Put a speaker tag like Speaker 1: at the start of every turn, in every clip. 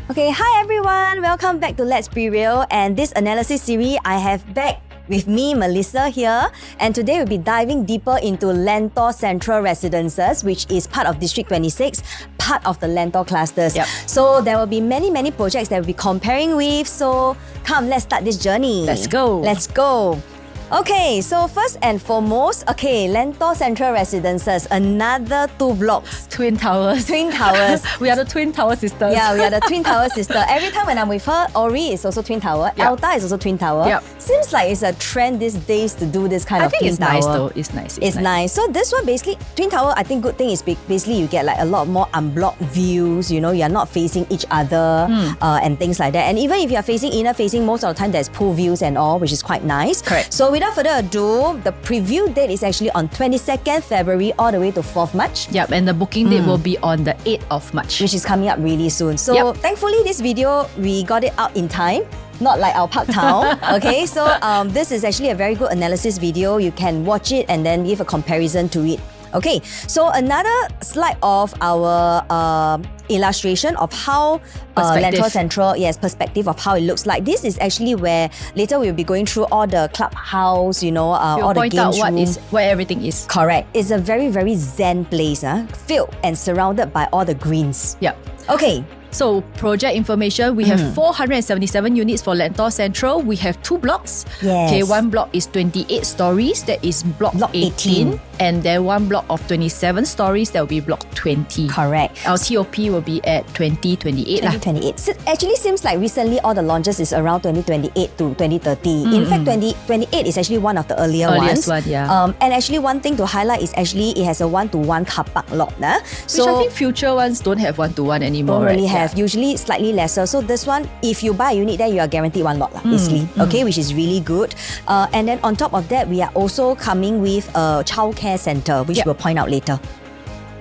Speaker 1: Okay, hi everyone. Welcome back to Let's Be Real. And this analysis series, I have back with me, Melissa, here. And today we'll be diving deeper into Lentor Central Residences, which is part of District 26, part of the Lentor clusters.
Speaker 2: Yep.
Speaker 1: So there will be many projects that we'll be comparing with. So come, let's start this journey.
Speaker 2: Let's go.
Speaker 1: Let's go. Okay, so first and foremost, Lentor Central Residences, another 2 blocks.
Speaker 2: Twin towers.
Speaker 1: Twin towers.
Speaker 2: We are the twin tower sisters.
Speaker 1: Yeah, we are the twin tower sister. Every time when I'm with her, Ori is also twin tower.
Speaker 2: Yep.
Speaker 1: Alta is also twin tower.
Speaker 2: Yep.
Speaker 1: Seems like it's a trend these days to do this kind of twin tower.
Speaker 2: I think it's nice though. It's nice.
Speaker 1: It's nice. So this one basically, twin tower, I think good thing is basically you get like a lot more unblocked views, you know, you're not facing each other and things like that. And even if you're facing inner facing, most of the time there's pool views and all, which is quite nice.
Speaker 2: Correct.
Speaker 1: So without further ado, the preview date is actually on 22nd February all the way to 4th March.
Speaker 2: Yep, and the booking date will be on the 8th of March.
Speaker 1: Which is coming up really soon. So thankfully this video, we got it out in time. Not like our park town. Okay, so this is actually a very good analysis video. You can watch it and then give a comparison to it. Okay, so another slide of our illustration of how Lentor Central, perspective of how it looks like. This is actually where later we'll be going through all the clubhouse, you know, all the games room.
Speaker 2: Where everything is.
Speaker 1: Correct. It's a very zen place, filled and surrounded by all the greens.
Speaker 2: Yep.
Speaker 1: Okay.
Speaker 2: So project information, we have 477 units for Lentor Central. We have 2 blocks.
Speaker 1: Yes.
Speaker 2: Okay, one block is 28 stories. That is block 18. And then one block of 27 stories, that will be block 20.
Speaker 1: Correct.
Speaker 2: Our TOP will be at 2028.
Speaker 1: 2028. So actually seems like recently all the launches is around 2028 to 2030. In fact, 2028 is actually one of the earliest
Speaker 2: one, yeah.
Speaker 1: And actually one thing to highlight is actually it has a 1-to-1 car park lot.
Speaker 2: Which I think future ones don't have 1-to-1 anymore.
Speaker 1: Don't really
Speaker 2: right?
Speaker 1: have. Usually slightly lesser. So this one, if you buy a unit there, you are guaranteed 1 lot basically. Okay, which is really good. And then on top of that, we are also coming with a childcare center, which we'll point out later.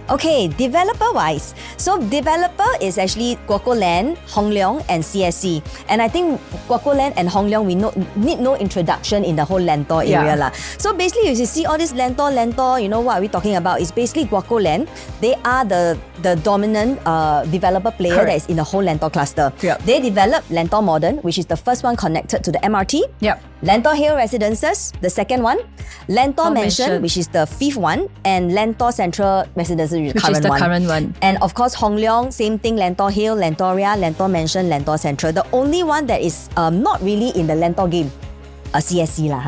Speaker 1: Okay, developer-wise. So developer is actually Guoco Land, Hong Leong and CSC. And I think Guoco Land and Hong Leong, we need no introduction in the whole Lentor area. Yeah. So basically, you see all this Lentor, you know what are we talking about? It's basically Guoco Land. They are the dominant developer player that is in the whole Lentor cluster.
Speaker 2: Yep.
Speaker 1: They developed Lentor Modern, which is the first one connected to the MRT.
Speaker 2: Yep.
Speaker 1: Lentor Hills Residences, the second one. Lentor Mansion, which is the 5th one. And Lentor Central Residences, which is the current one. And of course, Hong Leong, same thing, Lentor Hill, Lentoria, Lentor Mansion, Lentor Central. The only one that is not really in the Lentor game. A CSC lah,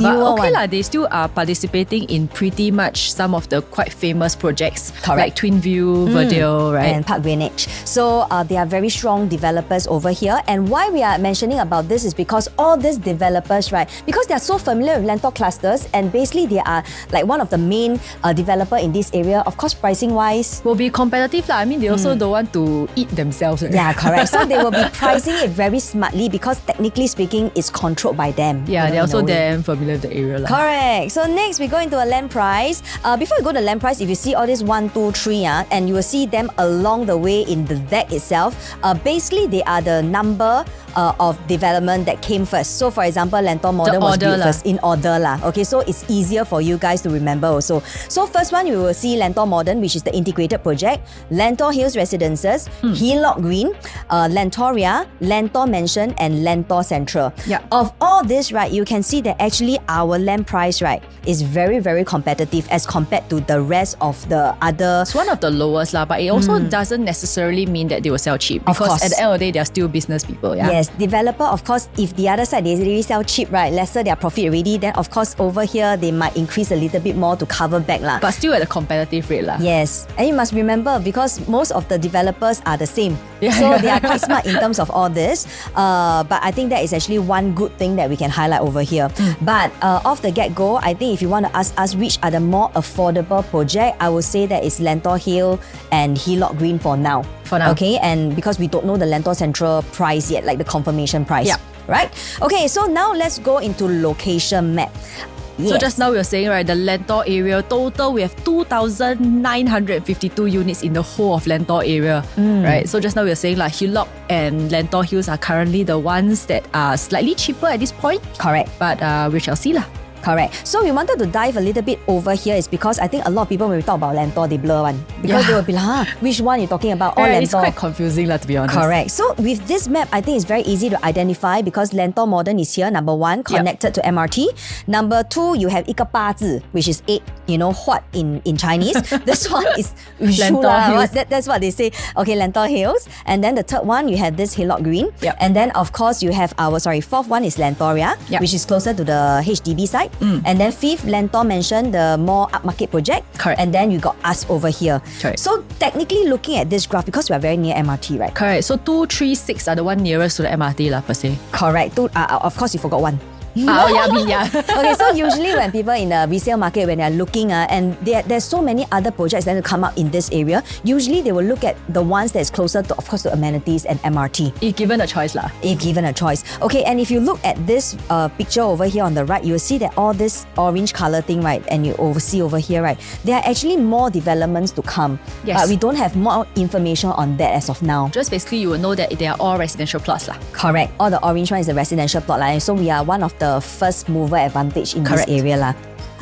Speaker 2: but okay lah, they still are participating in pretty much some of the quite famous projects.
Speaker 1: Correct.
Speaker 2: Like Twin View, Verdale, right?
Speaker 1: And Park Greenwich. So they are very strong developers over here. And why we are mentioning about this is because all these developers, right, because they are so familiar with Lentor clusters and basically they are like one of the main developer in this area. Of course, pricing wise,
Speaker 2: will be competitive lah. I mean, they also don't want to eat themselves. Right?
Speaker 1: Yeah, correct. So they will be pricing it very smartly because technically speaking, it's controlled by them.
Speaker 2: Yeah, they're also damn familiar with the area.
Speaker 1: Correct. So next, we go into a land price. Before we go to land price, if you see all this 1, 2, 3, and you will see them along the way in the deck itself, basically they are the number of development that came first. So for example, Lentor Modern was built first in order lah. Okay, so it's easier for you guys to remember also. So first one, you will see Lentor Modern, which is the integrated project, Lentor Hills Residences, Hillock Green, Lentoria, Lentor Mansion and Lentor Central.
Speaker 2: Yeah.
Speaker 1: Of all this, right, you can see that actually our land price, right, is very competitive as compared to the rest of the other.
Speaker 2: It's one of the lowest lah, but it also doesn't necessarily mean that they will sell cheap. Because at the end of the day, they are still business people. Yeah.
Speaker 1: Yes, developer, of course, if the other side they really sell cheap, right, lesser their profit already, then of course over here they might increase a little bit more to cover back lah.
Speaker 2: But still at a competitive rate lah.
Speaker 1: Yes, and you must remember because most of the developers are the same, so they are quite smart in terms of all this. But I think that is actually one good thing that we can highlight over here. But off the get-go, I think if you want to ask us which are the more affordable project, I would say that it's Lentor Hill and Hillock Green for now. Okay, and because we don't know the Lentor Central price yet, like the confirmation price.
Speaker 2: Yeah.
Speaker 1: Right? Okay, so now let's go into location map. Yes.
Speaker 2: So just now we were saying, right, the Lentor area, total we have 2,952 units in the whole of Lentor area, right? So just now we were saying like Hillock and Lentor Hills are currently the ones that are slightly cheaper at this point.
Speaker 1: Correct.
Speaker 2: But we shall see lah.
Speaker 1: Correct. So we wanted to dive a little bit over here is because I think a lot of people when we talk about Lentor, they blur one. Because they will be like, which one you're talking about? Lentor.
Speaker 2: It's quite confusing to be honest.
Speaker 1: Correct. So with this map, I think it's very easy to identify because Lentor Modern is here, number 1, connected to MRT. Number 2, you have 一个八字, which is 8, what in Chinese. This one is
Speaker 2: Lentor Hills.
Speaker 1: That's what they say. Okay, Lentor Hills. And then the third one, you have this Hillock Green.
Speaker 2: Yep.
Speaker 1: And then of course you have fourth one is Lentoria, which is closer to the HDB side. And then fifth, Lentor Mansion, the more upmarket project.
Speaker 2: Correct.
Speaker 1: And then you got us over here.
Speaker 2: Correct.
Speaker 1: So technically looking at this graph, because we are very near MRT, right?
Speaker 2: Correct. So 2, 3, 6 are the one nearest to the MRT per se.
Speaker 1: Correct. Of course you forgot one.
Speaker 2: Yeah.
Speaker 1: Okay, so usually when people in the resale market, when they're looking and there's so many other projects that will come up in this area, usually they will look at the ones that's closer to, of course, to amenities and MRT.
Speaker 2: If given a choice
Speaker 1: If given a choice. Okay, and if you look at this picture over here on the right, you'll see that all this orange color thing, right, and you see over here, right, there are actually more developments to come.
Speaker 2: Yes.
Speaker 1: But we don't have more information on that as of now.
Speaker 2: Just basically you will know that they are all residential plots
Speaker 1: Correct. All the orange one is the residential plot so we are one of the first mover advantage in
Speaker 2: Correct.
Speaker 1: this area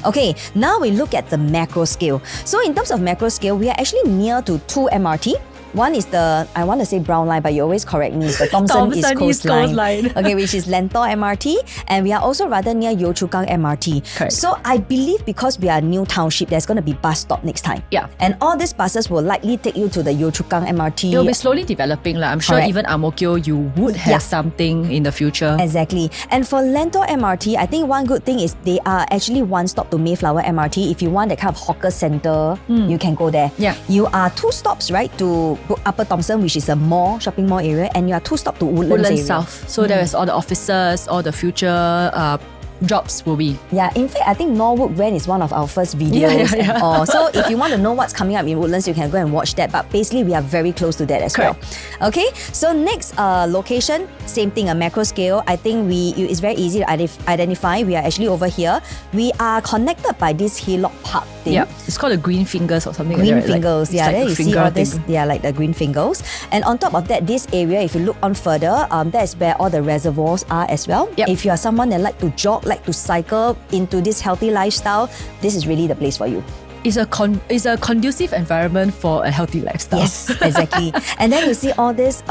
Speaker 1: Okay, now we look at the macro scale. So in terms of macro scale, we are actually near to 2 MRT. One is the, I want to say brown line, but you always correct me, it's the Thomson East Coast Line. Okay, which is Lentor MRT. And we are also rather near Yio Chu Kang MRT.
Speaker 2: Correct.
Speaker 1: So I believe because we are new township, there's going to be bus stop next time.
Speaker 2: Yeah.
Speaker 1: And all these buses will likely take you to the Yio Chu Kang MRT.
Speaker 2: It will be slowly developing I'm sure
Speaker 1: Correct.
Speaker 2: even Ang Mo Kio, you would have something in the future.
Speaker 1: Exactly. And for Lentor MRT, I think one good thing is they are actually one stop to Mayflower MRT. If you want that kind of hawker center, you can go there.
Speaker 2: Yeah.
Speaker 1: You are 2 stops, right, to Upper Thomson, which is a shopping mall area, and you are 2 stops to Woodlands area.
Speaker 2: South. So there is all the offices, all the future jobs will be.
Speaker 1: Yeah, in fact, I think Norwood Rent is one of our first videos. So if you want to know what's coming up in Woodlands, you can go and watch that. But basically, we are very close to that as
Speaker 2: Correct.
Speaker 1: well. Okay, so next location, same thing, a macro scale. I think it's very easy to identify. We are actually over here. We are connected by this Hillock Park thing.
Speaker 2: Yeah, it's called the green fingers or something
Speaker 1: Green
Speaker 2: like that.
Speaker 1: fingers,
Speaker 2: Like,
Speaker 1: there you see
Speaker 2: finger
Speaker 1: all this,
Speaker 2: thing.
Speaker 1: they are like the green fingers. And on top of that, this area, if you look on further, that is where all the reservoirs are as well.
Speaker 2: Yep.
Speaker 1: If you are someone that like to jog, like to cycle into this healthy lifestyle, this is really the place for you.
Speaker 2: It's a conducive environment for a healthy lifestyle.
Speaker 1: Yes, exactly. And then you see all this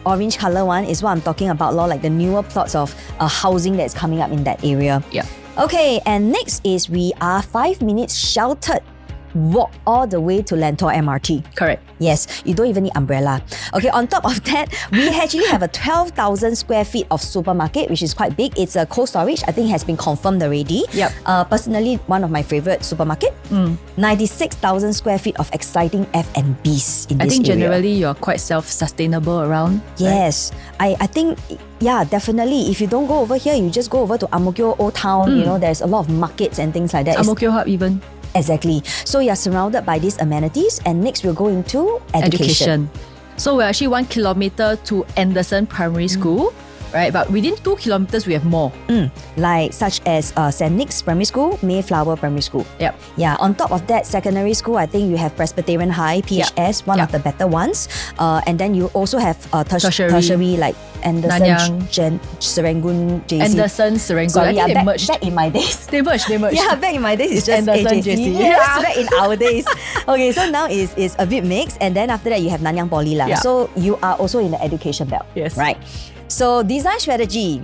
Speaker 1: orange color one is what I'm talking about, like the newer plots of housing that's coming up in that area.
Speaker 2: Yeah.
Speaker 1: Okay, and next is we are 5 minutes sheltered walk all the way to Lentor MRT.
Speaker 2: Correct.
Speaker 1: Yes, you don't even need umbrella. Okay, on top of that, we actually have a 12,000 square feet of supermarket, which is quite big. It's a cold storage. I think it has been confirmed already.
Speaker 2: Yep.
Speaker 1: Personally, one of my favorite supermarket. 96,000 square feet of exciting F&Bs in this area.
Speaker 2: I think generally you're quite self-sustainable around.
Speaker 1: Yes, right? I think, yeah, definitely. If you don't go over here, you just go over to Ang Mo Kio Old Town. You know, there's a lot of markets and things like that.
Speaker 2: Ang Mo Kio Hub even.
Speaker 1: Exactly. So you're surrounded by these amenities, and next we'll go into education.
Speaker 2: So we're actually 1 kilometer to Anderson Primary School, right? But within 2 kilometers, we have more.
Speaker 1: Like such as St. Nick's Primary School, Mayflower Primary School.
Speaker 2: Yep.
Speaker 1: Yeah, on top of that, secondary school, I think you have Presbyterian High, PHS, one of the better ones. And then you also have tertiary like Anderson, Serangoon, JC.
Speaker 2: Anderson, Serangoon.
Speaker 1: Sorry,
Speaker 2: I think they
Speaker 1: back
Speaker 2: merged.
Speaker 1: in my days.
Speaker 2: They merged.
Speaker 1: Yeah, back in my days, it's just
Speaker 2: Anderson,
Speaker 1: AJC.
Speaker 2: JC.
Speaker 1: Yes, back in our days. Okay, so now it's a bit mixed. And then after that, you have Nanyang Poly.
Speaker 2: Yeah.
Speaker 1: So you are also in the education belt.
Speaker 2: Yes.
Speaker 1: Right. So design strategy.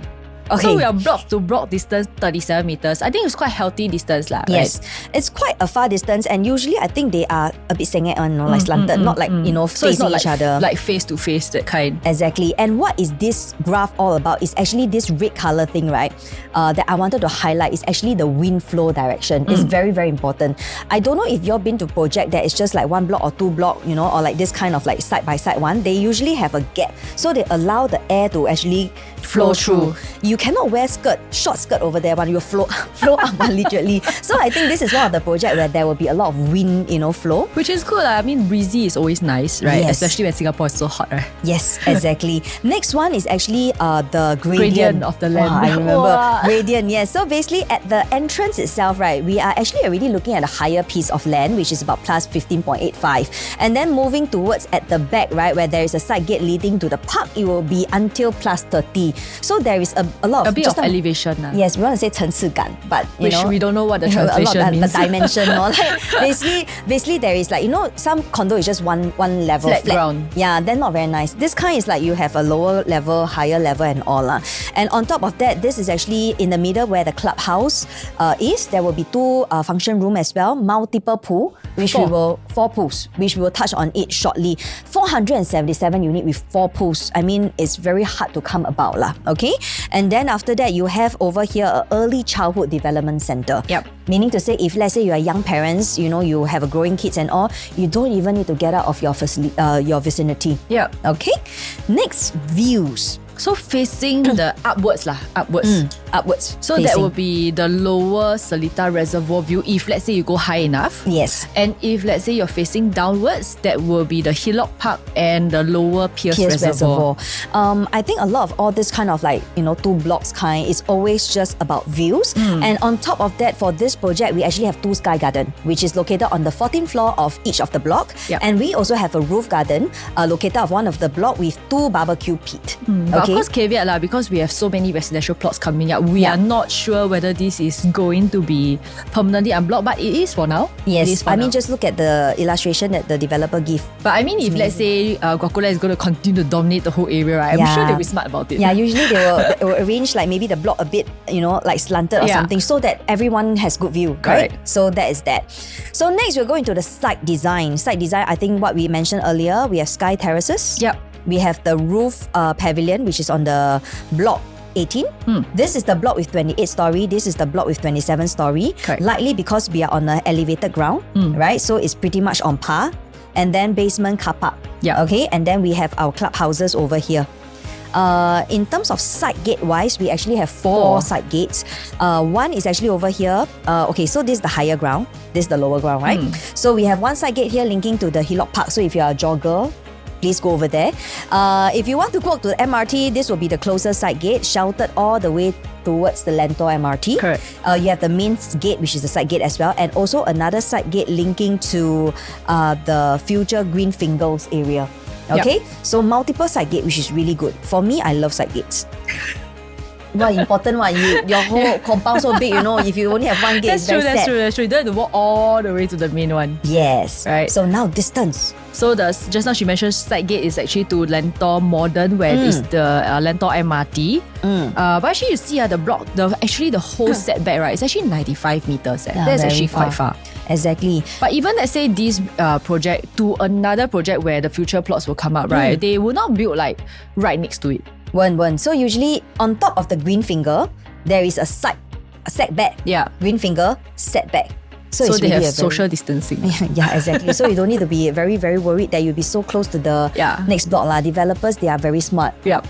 Speaker 1: Okay.
Speaker 2: So we are block to block distance 37 meters. I think it's quite healthy distance right?
Speaker 1: Yes, it's quite a far distance, and usually I think they are a bit sengit on, like slanted, not like
Speaker 2: So
Speaker 1: facing
Speaker 2: it's not
Speaker 1: each other.
Speaker 2: like face to face, that kind.
Speaker 1: Exactly. And what is this graph all about? It's actually this red color thing, right? That I wanted to highlight is actually the wind flow direction. It's very, very important. I don't know if you've been to project that it's just like 1 block or 2 block, or like this kind of like side by side one. They usually have a gap, so they allow the air to actually flow through. You cannot wear short skirt over there, but you flow up literally. So I think this is one of the project where there will be a lot of wind, flow.
Speaker 2: Which is good. I mean, breezy is always nice, right?
Speaker 1: Yes.
Speaker 2: Especially when Singapore is so hot, right?
Speaker 1: Yes, exactly. Next one is actually the gradient
Speaker 2: of the land.
Speaker 1: I remember.
Speaker 2: Wow.
Speaker 1: Gradient, yes. So basically at the entrance itself, right, we are actually already looking at a higher piece of land, which is about plus 15.85. And then moving towards at the back, right, where there is a side gate leading to the park, it will be until plus 30. So there is a lot of
Speaker 2: a bit
Speaker 1: just
Speaker 2: of
Speaker 1: now-
Speaker 2: elevation.
Speaker 1: Yes, we want to say 层次感, but you
Speaker 2: Which
Speaker 1: know,
Speaker 2: we don't know what the
Speaker 1: a lot
Speaker 2: translation
Speaker 1: of the
Speaker 2: means.
Speaker 1: dimension. Or like basically there is like, you know, some condo is just one level
Speaker 2: Flat ground.
Speaker 1: Yeah, they're not very nice. This kind is like you have a lower level, higher level and all. And on top of that, this is actually in the middle where the clubhouse is. There will be 2 function room as well, multiple pool, which 4 pools, which we will touch on it shortly. 477 unit with 4 pools. I mean, it's very hard to come about lah. Okay, and then after that, you have over here a early childhood development center.
Speaker 2: Yep.
Speaker 1: Meaning to say, if let's say you are young parents, you know, you have a growing kids and all, you don't even need to get out of your vicinity.
Speaker 2: Yeah.
Speaker 1: Okay. Next, views.
Speaker 2: So facing the upwards.
Speaker 1: Upwards.
Speaker 2: So
Speaker 1: facing.
Speaker 2: that will be the lower Seletar Reservoir view if let's say you go high enough.
Speaker 1: Yes.
Speaker 2: And if let's say you're facing downwards, that will be the Hillock Park and the lower Pierce Reservoir.
Speaker 1: I think a lot of all this kind of like, you know, 2 blocks kind is always just about views. And on top of that, for this project, we actually have 2 sky garden, which is located on the 14th floor of each of the block.
Speaker 2: Yep.
Speaker 1: And we also have a roof garden located of one of the block with 2 barbecue pit.
Speaker 2: But of course, caveat lah, because we have so many residential plots coming up, we are not sure whether this is going to be permanently unblocked, but it is for now.
Speaker 1: Yes,
Speaker 2: It is for
Speaker 1: I
Speaker 2: now.
Speaker 1: mean, just look at the illustration that the developer gave.
Speaker 2: But I mean, if let's say Guacula is going to continue to dominate the whole area, right? I'm sure they'll be smart about it.
Speaker 1: Yeah, usually they will arrange like maybe the block a bit, you know, like slanted or something, so that everyone has good view, right?
Speaker 2: Correct.
Speaker 1: So that is that. So next we're going to the site design. Site design, I think what we mentioned earlier, we have sky terraces.
Speaker 2: Yep.
Speaker 1: We have the roof pavilion, which is on the block 18. This is the block with 28 story. This is the block with 27 story.
Speaker 2: Correct.
Speaker 1: Likely because we are on an elevated ground, right? So it's pretty much on par. And then basement car park.
Speaker 2: Yeah.
Speaker 1: Okay. And then we have our clubhouses over here. In terms of side gate wise, we actually have 4 side gates. One is actually over here. Okay, so this is the higher ground. This is the lower ground, right? So we have one side gate here linking to the Hillock Park. So if you're a jogger, please go over there. If you want to walk to the MRT, this will be the closer side gate, sheltered all the way towards the Lentor MRT.
Speaker 2: Correct.
Speaker 1: You have the main gate, which is the side gate as well, and also another side gate linking to the future Green Fingers area. Okay, so multiple side gate, which is really good. For me, I love side gates. What important one? Your whole compound so big, you know. If you only have one gate,
Speaker 2: That's
Speaker 1: it's very
Speaker 2: true, that's
Speaker 1: sad.
Speaker 2: true, that's true. You don't have to walk all the way to the main one.
Speaker 1: Yes.
Speaker 2: Right.
Speaker 1: So now distance.
Speaker 2: So just now she mentioned side gate is actually to Lentor Modern, where it is the Lentor MRT. But actually you see the block, the whole setback, right? It's actually 95 meters.
Speaker 1: Yeah,
Speaker 2: That's
Speaker 1: very
Speaker 2: actually quite far.
Speaker 1: Exactly.
Speaker 2: But even let's say this project to another project where the future plots will come up, right? They will not build like right next to it.
Speaker 1: One. So usually on top of the green finger, there is a setback.
Speaker 2: Yeah.
Speaker 1: Green finger, setback. So it's
Speaker 2: they
Speaker 1: really
Speaker 2: have social distancing.
Speaker 1: Yeah, exactly. So you don't need to be very, very worried that you'll be so close to the next block. Developers, they are very smart.
Speaker 2: Yep.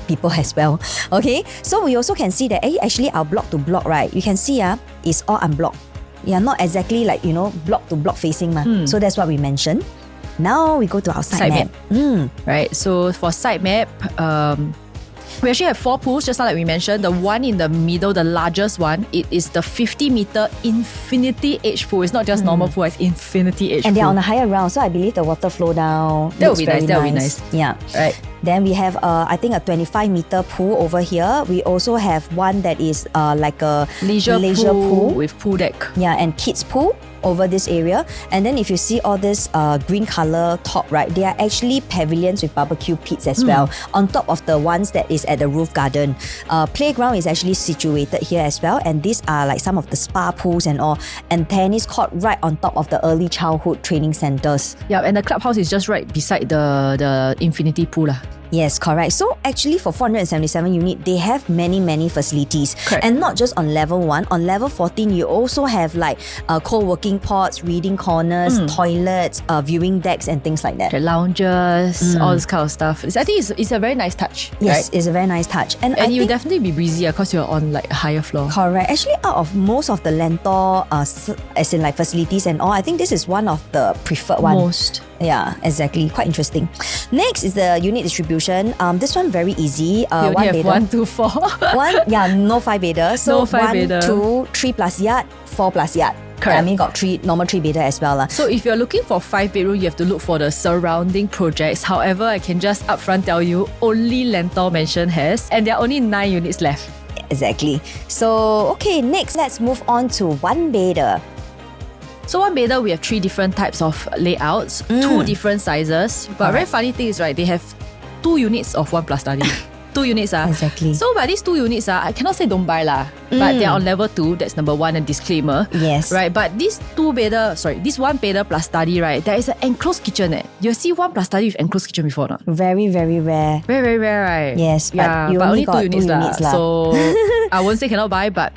Speaker 1: People as well. Okay. So we also can see that actually our block to block, right? You can see it's all unblocked. Yeah, not exactly like, you know, block to block facing. So that's what we mentioned. Now we go to our site map.
Speaker 2: Right. So for site map, we actually have 4 pools, just like we mentioned. The one in the middle, the largest one, it is the 50-meter infinity edge pool. It's not just normal pool, it's infinity edge pool.
Speaker 1: And they're on a higher ground, so I believe the water flow down.
Speaker 2: That would be nice. That would be nice.
Speaker 1: Yeah.
Speaker 2: Right.
Speaker 1: Then we have, I think, a 25-meter pool over here. We also have one that is like a
Speaker 2: leisure pool with pool deck.
Speaker 1: Yeah, and kids pool over this area. And then if you see all this green color top, right, they are actually pavilions with barbecue pits as well, on top of the ones that is at the roof garden. Playground is actually situated here as well, and these are like some of the spa pools and all, and tennis court right on top of the early childhood training centers.
Speaker 2: Yeah, and the clubhouse is just right beside the infinity pool.
Speaker 1: Yes, correct. So actually for 477 unit, they have many facilities.
Speaker 2: Correct.
Speaker 1: And not just on level 1, on level 14, you also have like co-working pods, reading corners, toilets, viewing decks and things like that.
Speaker 2: The lounges, all this kind of stuff. I think it's a very nice touch.
Speaker 1: Yes,
Speaker 2: right?
Speaker 1: it's a very nice touch. And I
Speaker 2: you'll
Speaker 1: think,
Speaker 2: definitely be breezier because you're on like a higher floor.
Speaker 1: correct. Actually, out of most of the Lentor, as in like facilities and all, I think this is one of the preferred one.
Speaker 2: Most.
Speaker 1: Yeah, exactly. Quite interesting. Next is the unit distribution. This one very easy.
Speaker 2: You only have
Speaker 1: bedder.
Speaker 2: 1, 2, 4.
Speaker 1: No 5 bedder. So
Speaker 2: No 5 bedder.
Speaker 1: 1, 2, 3 plus yard, 4 plus yard.
Speaker 2: Correct.
Speaker 1: I mean, got normal 3 bedder as well.
Speaker 2: So if you're looking for 5 bedroom, you have to look for the surrounding projects. However, I can just upfront tell you, only Lentor Mansion has, and there are only 9 units left.
Speaker 1: exactly. So, okay, next let's move on to one bedder.
Speaker 2: So one bedder, we have 3 different types of layouts, 2 different sizes. But very funny thing is, right, they have 2 units of 1 plus study. 2 units.
Speaker 1: Exactly.
Speaker 2: So by these 2 units, I cannot say don't buy lah. But they're on level 2, that's number 1 and disclaimer.
Speaker 1: Yes.
Speaker 2: Right, but this 1 bedder plus study, right, there is an enclosed kitchen. You see 1 plus study with enclosed kitchen before or not?
Speaker 1: Very, very rare.
Speaker 2: Very, very rare, right?
Speaker 1: Yes, but
Speaker 2: yeah,
Speaker 1: you
Speaker 2: but
Speaker 1: only
Speaker 2: only
Speaker 1: got
Speaker 2: 2 units,
Speaker 1: 2 units lah.
Speaker 2: So I won't say cannot buy, but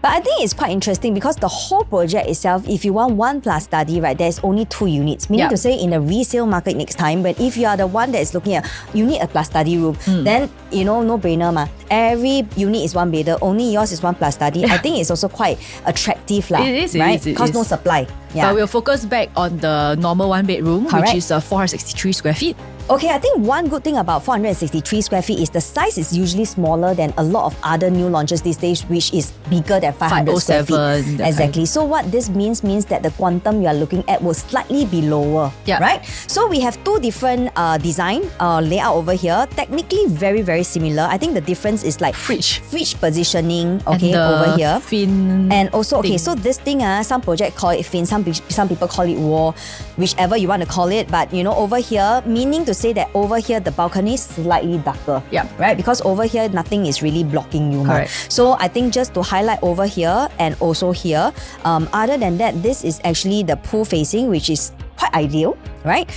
Speaker 1: I think it's quite interesting because the whole project itself, if you want 1 plus study, right, there's only 2 units. Meaning to say in the resale market next time, but if you are the one that is looking at, you need a plus study room, then, no brainer ma. Every unit is 1 bedder, only yours is 1 plus study. I think it's also quite attractive lah.
Speaker 2: It is,
Speaker 1: right?
Speaker 2: it is.
Speaker 1: Because no supply. Yeah.
Speaker 2: But we'll focus back on the normal 1 bedroom,
Speaker 1: Correct.
Speaker 2: which is 463 square feet.
Speaker 1: Okay, I think one good thing about 463 square feet is the size is usually smaller than a lot of other new launches these days, which is bigger than 500 square feet.
Speaker 2: 507, that
Speaker 1: Exactly. So what this means that the quantum you are looking at will slightly be lower.
Speaker 2: Yeah.
Speaker 1: Right? So we have 2 different design layout over here. Technically very, very similar. I think the difference is like
Speaker 2: Fridge.
Speaker 1: positioning, okay,
Speaker 2: And the
Speaker 1: over here.
Speaker 2: fin
Speaker 1: And also, okay,
Speaker 2: thing.
Speaker 1: so this thing, some project call it fin, some people call it wall, whichever you want to call it. But over here, meaning to say that over here the balcony is slightly darker.
Speaker 2: Yeah.
Speaker 1: Right? Because over here nothing is really blocking you.
Speaker 2: Correct.
Speaker 1: So I think just to highlight over here and also here, other than that, this is actually the pool facing, which is quite ideal, right?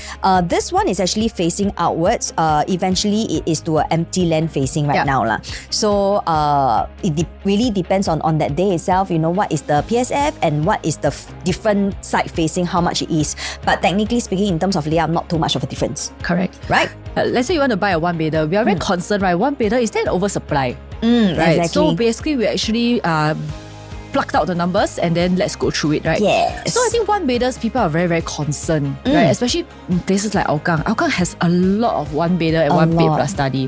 Speaker 1: This one is actually facing outwards. Eventually, it is to an empty land facing right now lah. So it really depends on that day itself. What is the PSF and what is the different side facing, how much it is. But technically speaking, in terms of layout, not too much of a difference.
Speaker 2: Correct.
Speaker 1: Right?
Speaker 2: Let's say you want to buy a 1 bedder. We are very concerned, right? 1 bedder, is there an oversupply? Right.
Speaker 1: Exactly.
Speaker 2: So basically, we actually plucked out the numbers and then let's go through it, right?
Speaker 1: Yes.
Speaker 2: So I think 1 bedders, people are very, very concerned, right? Especially in places like Hougang. Hougang has a lot of 1 bedder and 1 bed plus study.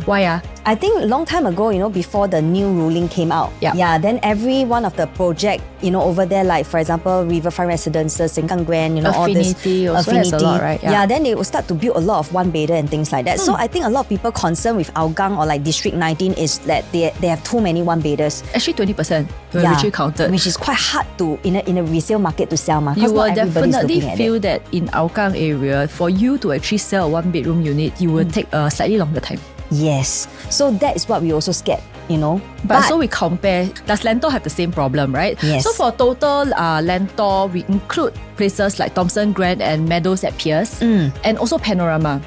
Speaker 2: Why?
Speaker 1: I think a long time ago, before the new ruling came out, then every one of the project, over there, like for example, Riverfront Residences, Sengkang Grand, all this
Speaker 2: Affinity also has a lot, right?
Speaker 1: Yeah, then they will start to build a lot of 1 bedder and things like that. So I think a lot of people concerned with Hougang or like District 19 is that they have too many 1 bedders.
Speaker 2: Actually, 20%. We actually counted.
Speaker 1: Which is quite hard to in a resale market to sell.
Speaker 2: You will definitely feel that in Hougang area, for you to actually sell a 1 bedroom unit, you will take a slightly longer time.
Speaker 1: Yes. So that is what we also scared,
Speaker 2: But so we compare, does Lentor have the same problem, right?
Speaker 1: Yes.
Speaker 2: So for total Lentor, we include places like Thomson Grand and Meadows at Pierce and also Panorama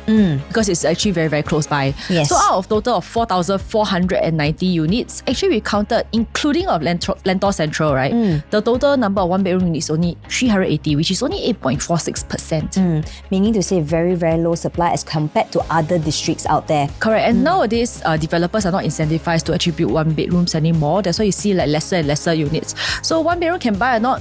Speaker 2: because it's actually very, very close by.
Speaker 1: Yes.
Speaker 2: So out of total of 4,490 units, actually we counted, including of Lentor Central, right? The total number of 1 bedroom units is only 380, which is only 8.46%.
Speaker 1: Meaning to say very, very low supply as compared to other districts out there.
Speaker 2: Correct. And nowadays, developers are not incentivized to actually build 1 bedrooms anymore. That's why you see like lesser and lesser units. So 1 bedroom can buy or not?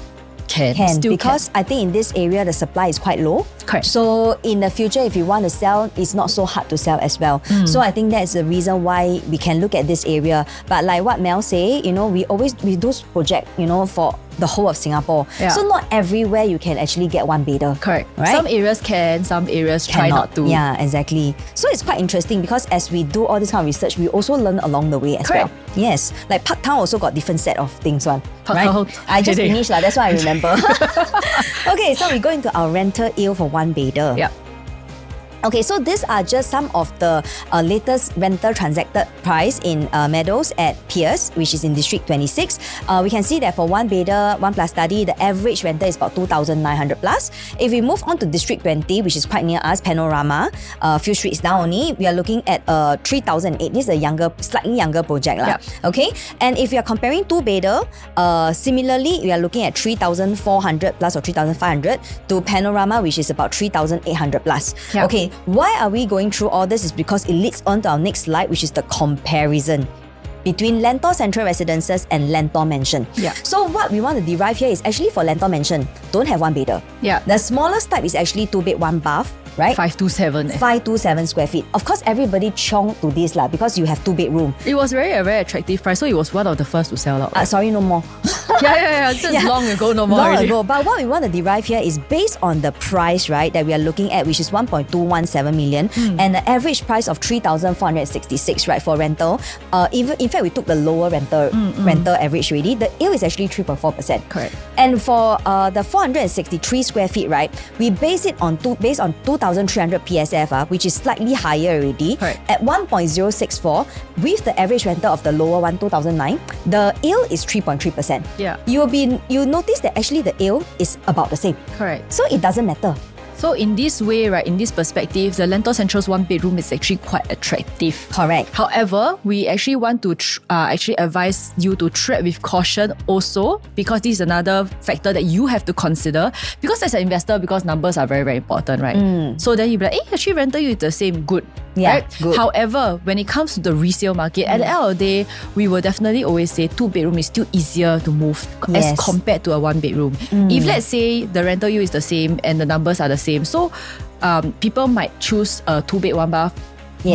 Speaker 1: Because I think in this area the supply is quite low.
Speaker 2: Correct.
Speaker 1: So in the future, if you want to sell, it's not so hard to sell as well. So I think that's the reason why we can look at this area. But like what Mel say, we do project, for the whole of Singapore.
Speaker 2: Yeah.
Speaker 1: So not everywhere you can actually get 1 bedder.
Speaker 2: Correct.
Speaker 1: Right?
Speaker 2: Some areas can, some areas try not to.
Speaker 1: Yeah, exactly. So it's quite interesting because as we do all this kind of research, we also learn along the way as
Speaker 2: Correct.
Speaker 1: well. Yes. Like Park Town also got different set of things one.
Speaker 2: Park Town.
Speaker 1: I just finished that's why I remember. Okay, so we go into our rental yield for 1 bedder.
Speaker 2: Yeah.
Speaker 1: Okay, so these are just some of the latest rental transacted price in Meadows at Pierce, which is in District 26. We can see that for 1 bedder, 1 plus study, the average rental is about 2,900 plus. If we move on to District 20, which is quite near us, Panorama, a few streets down only, we are looking at 3,008. This is a slightly younger project.
Speaker 2: Yep.
Speaker 1: Okay, and if you are comparing 2 bedder, similarly, we are looking at 3,400 plus or 3,500 to Panorama, which is about 3,800 plus.
Speaker 2: Yep.
Speaker 1: Okay, why are we going through all this is because it leads on to our next slide, which is the comparison between Lentor Central Residences and Lentor Mansion.
Speaker 2: Yeah.
Speaker 1: So what we want to derive here is actually for Lentor Mansion, don't have 1 bedder.
Speaker 2: Yeah.
Speaker 1: The smallest type is actually 2 bed, 1 bath. right?
Speaker 2: 527.
Speaker 1: 527 square feet. Of course, everybody chong to this lah because you have 2-bedroom.
Speaker 2: It was a very attractive price, so it was one of the first to sell out.
Speaker 1: Sorry, no more.
Speaker 2: yeah. Just long ago, no more.
Speaker 1: Long
Speaker 2: already.
Speaker 1: ago. But what we want to derive here is based on the price, right, that we are looking at, which is 1.217 million, and the average price of 3,466, right, for rental. Even in fact, we took the lower rental average already. The yield is actually 3.4%.
Speaker 2: Correct.
Speaker 1: And for the 463 square feet, right, we base it on based on 2,300 PSF, which is slightly higher already,
Speaker 2: Correct.
Speaker 1: at 1.064 with the average rental of the lower one, 2009. The yield is 3.3%.
Speaker 2: Yeah.
Speaker 1: You notice that actually the yield is about the same.
Speaker 2: Correct.
Speaker 1: So it doesn't matter.
Speaker 2: So in this way, right, in this perspective, the Lentor Central's 1-bedroom is actually quite attractive.
Speaker 1: Correct.
Speaker 2: However, we actually want to actually advise you to tread with caution also, because this is another factor that you have to consider. Because as an investor, because numbers are very, very important, right? So then you'll be like, hey, actually rental yield is the same, good.
Speaker 1: Yeah,
Speaker 2: right?
Speaker 1: good.
Speaker 2: However, when it comes to the resale market, at the end of the day, we will definitely always say 2-bedroom is still easier to move as compared to a 1-bedroom. If let's say the rental yield is the same and the numbers are the same, so people might choose a 2-bed 1-bath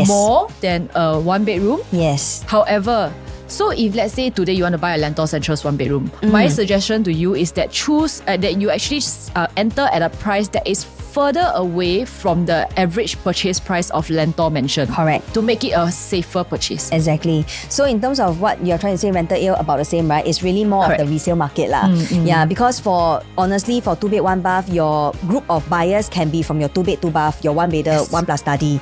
Speaker 2: more than a 1-bedroom.
Speaker 1: Yes.
Speaker 2: However, so if let's say today you want to buy a Lentor Central's 1-bedroom, my suggestion to you is that choose that you actually enter at a price that is further away from the average purchase price of Lentor Mansion.
Speaker 1: Correct.
Speaker 2: To make it a safer purchase.
Speaker 1: Exactly. So in terms of what you're trying to say, rental yield about the same, right? It's really more of the resale market lah. Yeah, because honestly, for 2-bed 1-bath, your group of buyers can be from your 2-bed 2-bath, your 1-bedder, 1+ study.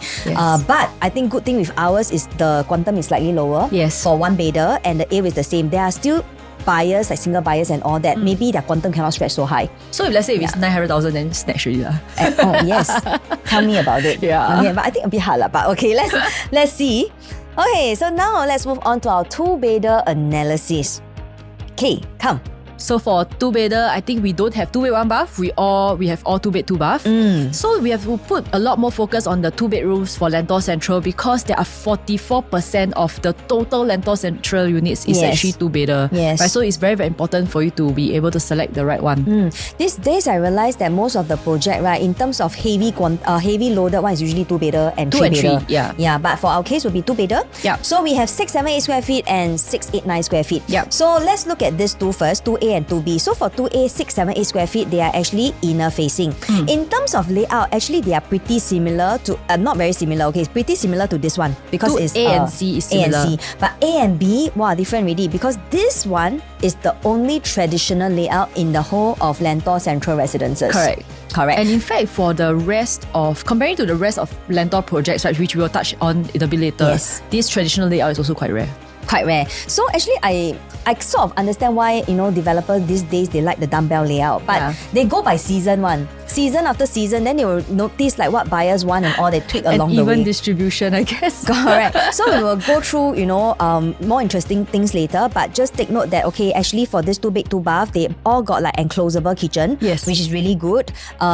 Speaker 1: But I think good thing with ours is the quantum is slightly lower.
Speaker 2: Yes.
Speaker 1: For 1-bedder, and the yield is the same. There are still buyers, like single buyers and all that, maybe their quantum cannot stretch so high.
Speaker 2: So if let's say if it's 900,000, then snatch already lah.
Speaker 1: Oh yes, tell me about it.
Speaker 2: Yeah.
Speaker 1: Okay, but I think a bit hard lah. But okay, let's see. Okay, so now let's move on to our 2-bedder analysis. Okay, come.
Speaker 2: So for 2-bedder, I think we don't have 2-bed 1-bath. We have all 2-bed 2-bath. So we have to put a lot more focus on the 2-bedrooms for Lentor Central, because there are 44% of the total Lentor Central units is actually 2-bedder.
Speaker 1: Yes.
Speaker 2: Right? So it's very, very important for you to be able to select the right one.
Speaker 1: These days I realized that most of the project, right, in terms of heavy loaded one is usually 2-bedder and 3-bedder.
Speaker 2: 3, yeah.
Speaker 1: Yeah, but for our case will be 2-bedder.
Speaker 2: Yeah.
Speaker 1: So we have 678 square feet and 689 square feet.
Speaker 2: Yeah.
Speaker 1: So let's look at these two first, 2A and 2B. So for 2A, 678 square feet, they are actually inner facing. In terms of layout, actually they are pretty similar to, not very similar, okay, it's pretty similar to this one, because it's
Speaker 2: A and C is similar.
Speaker 1: A and C. But A and B, wow, different already, because this one is the only traditional layout in the whole of Lentor Central Residences.
Speaker 2: Correct.
Speaker 1: Correct.
Speaker 2: And in fact, for the rest of, comparing to the rest of Lentor projects, right, which we will touch on a bit later, this traditional layout is also quite rare.
Speaker 1: Quite rare. So actually, I sort of understand why, developers these days, they like the dumbbell layout. But they go by season one. Season after season, then they will notice like what buyers want and all, they tweak along the way.
Speaker 2: And even distribution, I guess.
Speaker 1: Correct. So we will go through, more interesting things later. But just take note that, okay, actually for this 2-bed 2-bath, they all got like enclosable kitchen.
Speaker 2: Yes.
Speaker 1: Which is really good.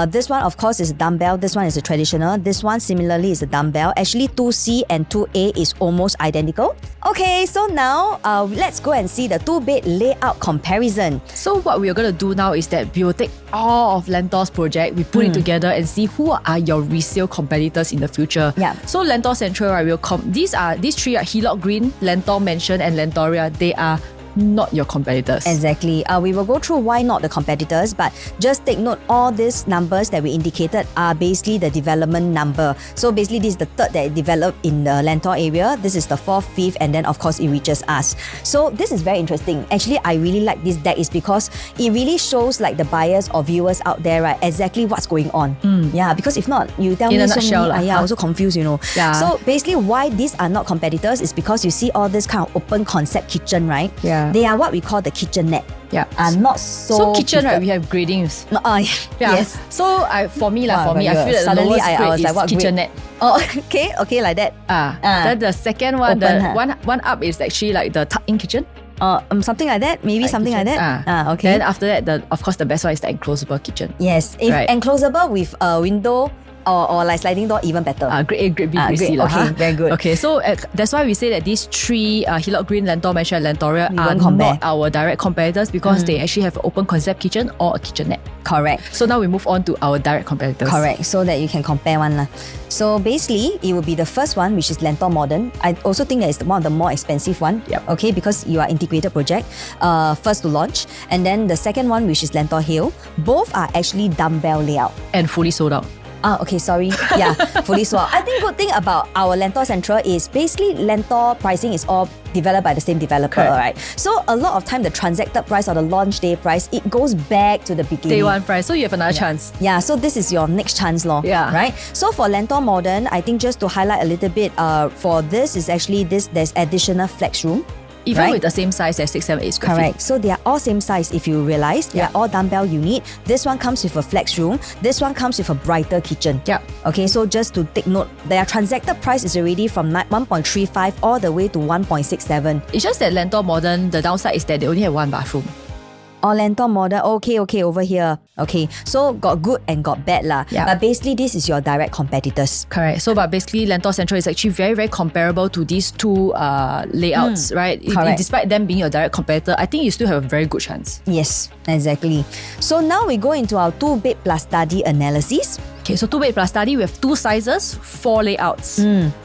Speaker 1: This one, of course, is a dumbbell. This one is a traditional. This one, similarly, is a dumbbell. Actually, 2C and 2A is almost identical. Okay, so now let's go and see the 2-bed layout comparison.
Speaker 2: So what we are going to do now is that we will take all of Lentor's project, we put it together and see who are your resale competitors in the future.
Speaker 1: Yeah.
Speaker 2: So Lentor Central, right, these three are Hillock Green, Lentor Mansion and Lentoria. They are not your competitors.
Speaker 1: Exactly. We will go through why not the competitors, but just take note, all these numbers that we indicated are basically the development number. So basically this is the third that developed in the Lentor area. This is the fourth, fifth, and then of course it reaches us. So this is very interesting. Actually, I really like this deck is because it really shows like the buyers or viewers out there, right, exactly what's going on. Yeah, because if not, you tell
Speaker 2: in
Speaker 1: me
Speaker 2: a
Speaker 1: so
Speaker 2: nutshell,
Speaker 1: many, I was so confused,
Speaker 2: Yeah.
Speaker 1: So basically why these are not competitors is because you see all this kind of open concept kitchen, right?
Speaker 2: Yeah.
Speaker 1: They are what we call the kitchenette.
Speaker 2: Yeah.
Speaker 1: Are not so
Speaker 2: kitchen, right, we have gradings.
Speaker 1: Yes.
Speaker 2: So for me, I feel that
Speaker 1: suddenly
Speaker 2: the lowest
Speaker 1: I
Speaker 2: grade
Speaker 1: was
Speaker 2: is
Speaker 1: like, what grade?
Speaker 2: kitchenette.
Speaker 1: Oh, okay, like that.
Speaker 2: Then the second one,
Speaker 1: Open,
Speaker 2: the one up is actually like the tuck-in kitchen.
Speaker 1: Something like that, maybe something
Speaker 2: kitchen.
Speaker 1: like that. Okay.
Speaker 2: Then after that, of course, the best one is the enclosable kitchen.
Speaker 1: Yes, if
Speaker 2: Right.
Speaker 1: enclosable with a window or like sliding door, even better.
Speaker 2: Grade A, Grade B, Grade C.
Speaker 1: Great. Okay, very good.
Speaker 2: Okay, so that's why we say that these three, Hillock Green, Lentor Mansion and Lentoria,
Speaker 1: We
Speaker 2: are
Speaker 1: won't compare.
Speaker 2: not our direct competitors because they actually have an open concept kitchen or a kitchenette.
Speaker 1: Correct.
Speaker 2: So now we move on to our direct competitors.
Speaker 1: Correct, so that you can compare one lah. So basically, it will be the first one, which is Lentor Modern. I also think that it's one of the more expensive one.
Speaker 2: Yep.
Speaker 1: Okay, because you are integrated project, first to launch, and then the second one, which is Lentor Hill. Both are actually dumbbell layout.
Speaker 2: And fully sold out.
Speaker 1: Okay, sorry. Yeah, fully sold out. I think good thing about our Lentor Central is basically Lentor pricing is all developed by the same developer,
Speaker 2: Correct.
Speaker 1: right? So a lot of time the transacted price or the launch day price, it goes back to the beginning.
Speaker 2: Day one price. So you have another chance.
Speaker 1: Yeah, so this is your next chance, lor.
Speaker 2: Yeah.
Speaker 1: Right? So for Lentor Modern, I think just to highlight a little bit, for this is actually there's additional flex room.
Speaker 2: Even
Speaker 1: Right.
Speaker 2: with the same size as 6, 7, 8 square feet.
Speaker 1: Correct. So they are all same size. If you realize, they are all dumbbell unit. This one comes with a flex room. This one comes with a brighter kitchen.
Speaker 2: Yeah.
Speaker 1: Okay, so just to take note, their transacted price is already from 1.35 all the way to 1.67.
Speaker 2: It's just that Lentor Modern, the downside is that they only have one bathroom.
Speaker 1: Or Lentor Modern, okay, over here. Okay, so got good and got bad lah.
Speaker 2: Yeah.
Speaker 1: But basically, this is your direct competitors.
Speaker 2: Correct. So, but basically, Lentor Central is actually very, very comparable to these two layouts, right?
Speaker 1: Correct.
Speaker 2: Despite them being your direct competitor, I think you still have a very good chance.
Speaker 1: Yes, exactly. So now we go into our 2-bed plus study analysis.
Speaker 2: Okay, so 2-bed plus study, we have 2 sizes, 4 layouts.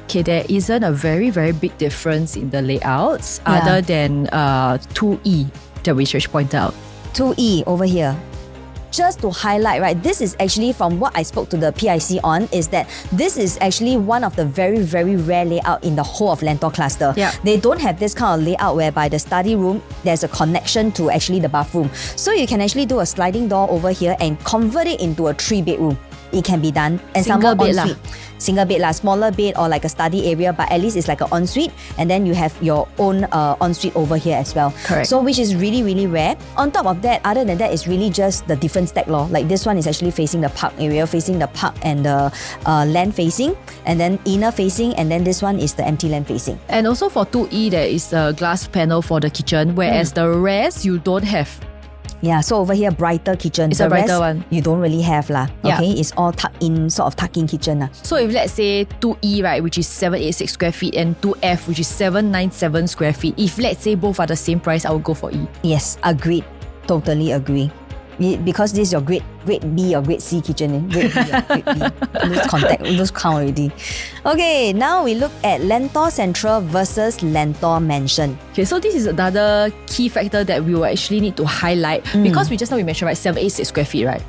Speaker 2: Okay, there isn't a very, very big difference in the layouts other than 2E that we should point out.
Speaker 1: 2E over here. Just to highlight, right, this is actually from what I spoke to the PIC on, is that this is actually one of the very, very rare layout in the whole of Lentor cluster.
Speaker 2: Yeah.
Speaker 1: They don't have this kind of layout whereby the study room, there's a connection to actually the bathroom. So you can actually do a sliding door over here and convert it into a 3-bedroom. It can be done. And
Speaker 2: Single
Speaker 1: some more
Speaker 2: bed lah.
Speaker 1: ensuite. Single bed lah, smaller bed or like a study area, but at least it's like an ensuite, and then you have your own ensuite over here as well.
Speaker 2: Correct.
Speaker 1: So which is really, really rare. On top of that, other than that, it's really just the different stack law. Like this one is actually facing the park area, facing the park and the land facing, and then inner facing, and then this one is the empty land facing.
Speaker 2: And also for 2E, there is a glass panel for the kitchen, whereas the rest you don't have.
Speaker 1: Yeah, so over here, brighter kitchen.
Speaker 2: It's
Speaker 1: the
Speaker 2: a brighter
Speaker 1: rest,
Speaker 2: one.
Speaker 1: You don't really have lah.
Speaker 2: Yeah.
Speaker 1: Okay, it's all tucked in, sort of tucked in kitchen lah.
Speaker 2: So if let's say 2E, right, which is 786 square feet, and 2F, which is 797 square feet, if let's say both are the same price, I would go for E.
Speaker 1: Yes, agreed. Totally agree. Because this is your grade B or grade C kitchen. Grade B or grade B. Lose count already. Okay, now we look at Lentor Central versus Lentor Mansion.
Speaker 2: Okay, so this is another key factor that we will actually need to highlight because we mentioned, right, 786 square feet, right?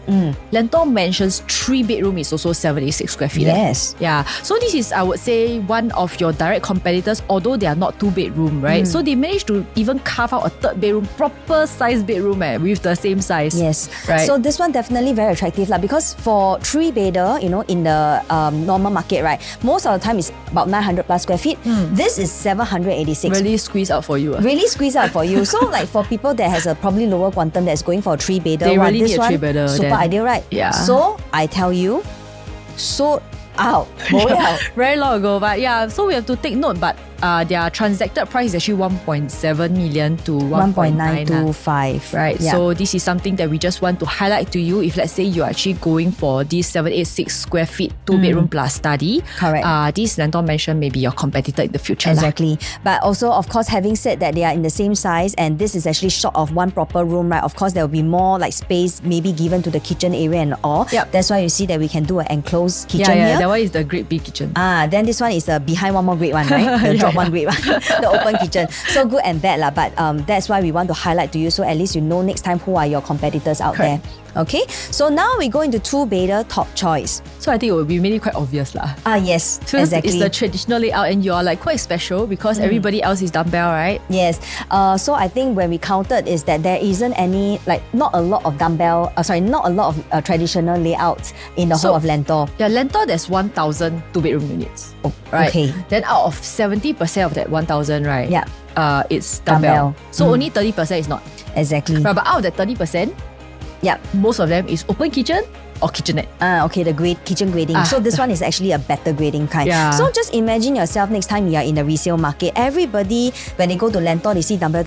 Speaker 2: Lentor Mansion's 3-bedroom is also 786 square feet.
Speaker 1: Yes.
Speaker 2: Yeah. So this is, I would say, one of your direct competitors, although they are not 2-bedroom, right? So they managed to even carve out a 3rd bedroom, proper size bedroom with the same size.
Speaker 1: Yes.
Speaker 2: Right.
Speaker 1: So this one definitely very attractive lah, because for 3-bedder, in the normal market, right, most of the time is about 900 plus square feet. This is 786.
Speaker 2: Really squeeze out for you.
Speaker 1: Really squeeze out for you. So like for people that has a probably lower quantum that's going for a 3-bedder,
Speaker 2: They really
Speaker 1: this
Speaker 2: need a
Speaker 1: one
Speaker 2: 3-bedder
Speaker 1: super
Speaker 2: then.
Speaker 1: ideal, right?
Speaker 2: Yeah.
Speaker 1: So I tell you, sold out. Go out.
Speaker 2: Very long ago, but yeah, so we have to take note, but their transacted price is actually 1.7 million to 1.9.
Speaker 1: 1.925.
Speaker 2: Right,
Speaker 1: Yeah.
Speaker 2: so this is something that we just want to highlight to you. If let's say you're actually going for this 786 square feet 2-bedroom plus study,
Speaker 1: Correct.
Speaker 2: this Lentor Mansion may be your competitor in the future.
Speaker 1: Exactly. But also, of course, having said that they are in the same size and this is actually short of one proper room, right? Of course, there will be more like space maybe given to the kitchen area and all.
Speaker 2: Yep.
Speaker 1: That's why you see that we can do an enclosed
Speaker 2: Yeah,
Speaker 1: kitchen here.
Speaker 2: that one is the Grade B kitchen.
Speaker 1: Then this one is behind one more grade one, right? The drop one grade one, the open kitchen. So good and bad lah. But that's why we want to highlight to you, so at least you know next time who are your competitors out
Speaker 2: Correct.
Speaker 1: there. Okay, so now we go into 2-bedder top choice.
Speaker 2: So I think it will be really quite obvious lah.
Speaker 1: Yes,
Speaker 2: So
Speaker 1: exactly.
Speaker 2: it's the traditional layout and you're like quite special because everybody else is dumbbell, right?
Speaker 1: Yes. So I think when we counted is that there isn't any, like not a lot of dumbbell, not a lot of traditional layouts in the whole of Lentor.
Speaker 2: Yeah, Lentor, there's 1,000 2-bedroom units. Right?
Speaker 1: okay.
Speaker 2: Then out of 70% of that 1,000, right?
Speaker 1: Yeah.
Speaker 2: It's dumbbell.
Speaker 1: Dumbbell.
Speaker 2: So only 30% is not.
Speaker 1: Exactly.
Speaker 2: Right, but out of that 30%,
Speaker 1: Yeah.
Speaker 2: most of them is open kitchen or kitchenette.
Speaker 1: Okay, the kitchen grading. So this one is actually a better grading kind.
Speaker 2: Yeah.
Speaker 1: So just imagine yourself next time you are in the resale market. Everybody, when they go to Lentor, they see dumbbell.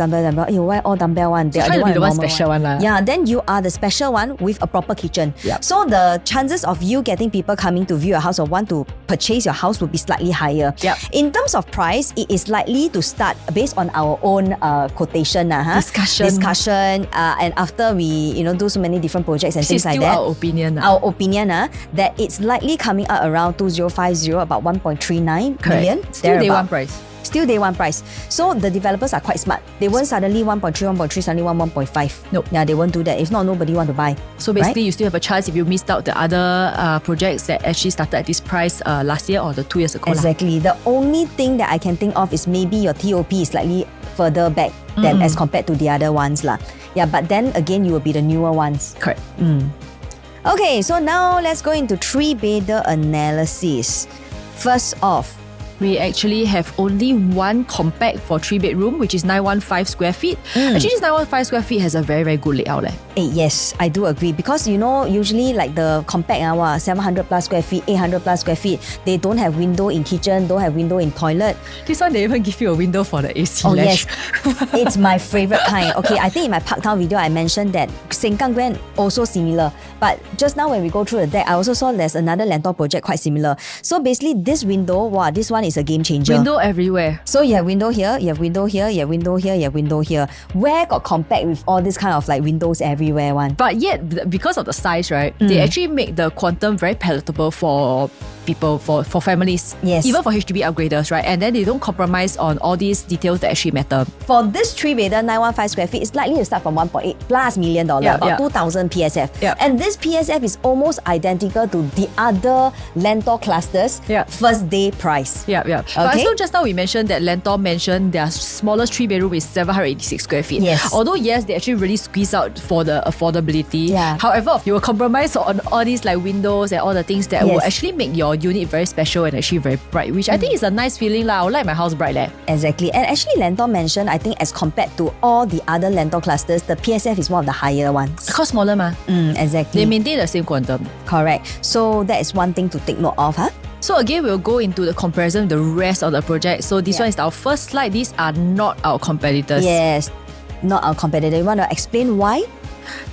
Speaker 1: You why all dumbbell one?
Speaker 2: So try to be the one special one.
Speaker 1: Yeah, then you are the special one with a proper kitchen.
Speaker 2: Yep.
Speaker 1: So the chances of you getting people coming to view your house or want to purchase your house would be slightly higher.
Speaker 2: Yep.
Speaker 1: In terms of price, it is likely to start based on our own quotation. Discussion. And after we do so many different projects and things like that.
Speaker 2: Our opinion.
Speaker 1: Our opinion that it's likely coming out around 2050, about 1.39 million.
Speaker 2: Still day one price.
Speaker 1: Still day one price. So the developers are quite smart. They won't suddenly 1.3, suddenly 1.5.
Speaker 2: Nope.
Speaker 1: Yeah, they won't do that. If not, nobody want to buy.
Speaker 2: So basically, you still have a chance if you missed out the other projects that actually started at this price last year or the 2 years ago.
Speaker 1: Exactly. The only thing that I can think of is maybe your TOP is slightly further back than as compared to the other ones. Yeah, but then again, you will be the newer ones.
Speaker 2: Correct.
Speaker 1: Okay, so now let's go into 3-bedder analysis. First off,
Speaker 2: we actually have only one compact for 3-bedroom, which is 915 square feet. Actually, this 915 square feet has a very, very good layout.
Speaker 1: Yes, I do agree. Because, usually like the compact, 700 plus square feet, 800 plus square feet, they don't have window in kitchen, don't have window in toilet.
Speaker 2: This one, they even give you a window for the AC
Speaker 1: Oh,
Speaker 2: latch.
Speaker 1: yes. It's my favorite kind. Okay, I think in my Parktown video, I mentioned that Sengkang Grand also similar. But just now when we go through the deck, I also saw there's another Lentor project quite similar. So basically, this window, wow, this one is a game changer.
Speaker 2: Window everywhere.
Speaker 1: So you have window here, you have window here, you have window here, you have window here. Where got compact with all this kind of like windows everywhere one?
Speaker 2: But yet, because of the size, right, they actually make the quantum very palatable for people, for families.
Speaker 1: Yes.
Speaker 2: Even for HDB upgraders, right? And then they don't compromise on all these details that actually matter.
Speaker 1: For this 3-bedder 915 square feet, it's likely to start from 1.8 plus million dollar, about 2,000 PSF.
Speaker 2: Yeah.
Speaker 1: And this PSF is almost identical to the other Lentor clusters first day price.
Speaker 2: Yeah. But also just now we mentioned that Lentor mentioned their smallest 3-bedroom is 786 square feet.
Speaker 1: Yes.
Speaker 2: Although yes, they actually really squeeze out for the affordability.
Speaker 1: Yeah.
Speaker 2: However, you will compromise on all these like windows and all the things that will actually make your unit very special and actually very bright, which I think is a nice feeling. I would like my house bright.
Speaker 1: Exactly. And actually Lentor mentioned, I think as compared to all the other Lentor clusters, the PSF is one of the higher ones.
Speaker 2: Because smaller ma.
Speaker 1: Exactly.
Speaker 2: They maintain the same quantum.
Speaker 1: Correct. So that is one thing to take note of.
Speaker 2: So again, we'll go into the comparison with the rest of the project. So this one is our first slide. These are not our competitors.
Speaker 1: Yes, not our competitor. You want to explain why?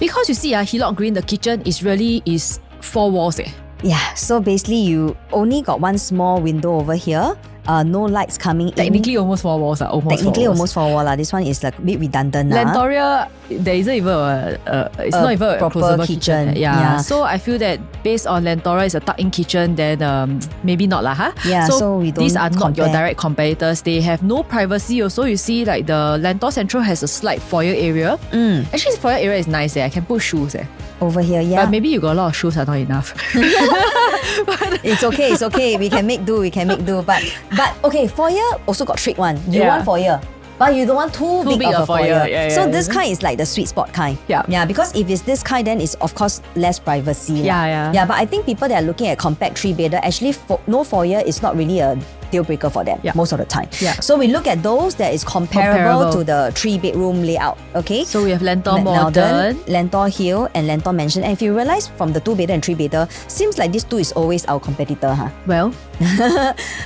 Speaker 2: Because you see, Hillock Green, the kitchen is 4 walls.
Speaker 1: Yeah, so basically you only got one small window over here. No lights coming
Speaker 2: Technically
Speaker 1: in.
Speaker 2: almost 4 walls.
Speaker 1: Technically almost 4 walls. This one is like a bit redundant.
Speaker 2: Lentoria, there isn't even it's not even a
Speaker 1: proper
Speaker 2: closable
Speaker 1: kitchen.
Speaker 2: Yeah. So I feel that based on Lentoria is a tuck-in kitchen, then maybe not lah.
Speaker 1: Yeah, so we don't
Speaker 2: these are not
Speaker 1: compare.
Speaker 2: your direct competitors. They have no privacy also. You see like the Lentor Central has a slight foyer area. Actually, the foyer area is nice. I can put shoes.
Speaker 1: Over here, yeah.
Speaker 2: But maybe you got a lot of shoes are not enough.
Speaker 1: It's okay. We can make do. But okay, foyer also got trick one. You want foyer, but you don't want too big of a foyer. So this kind is like the sweet spot kind. Yeah. Because if it's this kind, then it's of course less privacy.
Speaker 2: Yeah.
Speaker 1: But I think people that are looking at compact 3-bedder, actually no foyer is not really a deal breaker for them most of the time. So we look at those that is comparable to the 3-bedroom layout. Okay.
Speaker 2: So we have Lentor Modern,
Speaker 1: Lentor Hill, and Lentor Manson. And if you realize from the 2-bedder and 3-bedder, seems like this two is always our competitor,
Speaker 2: Well,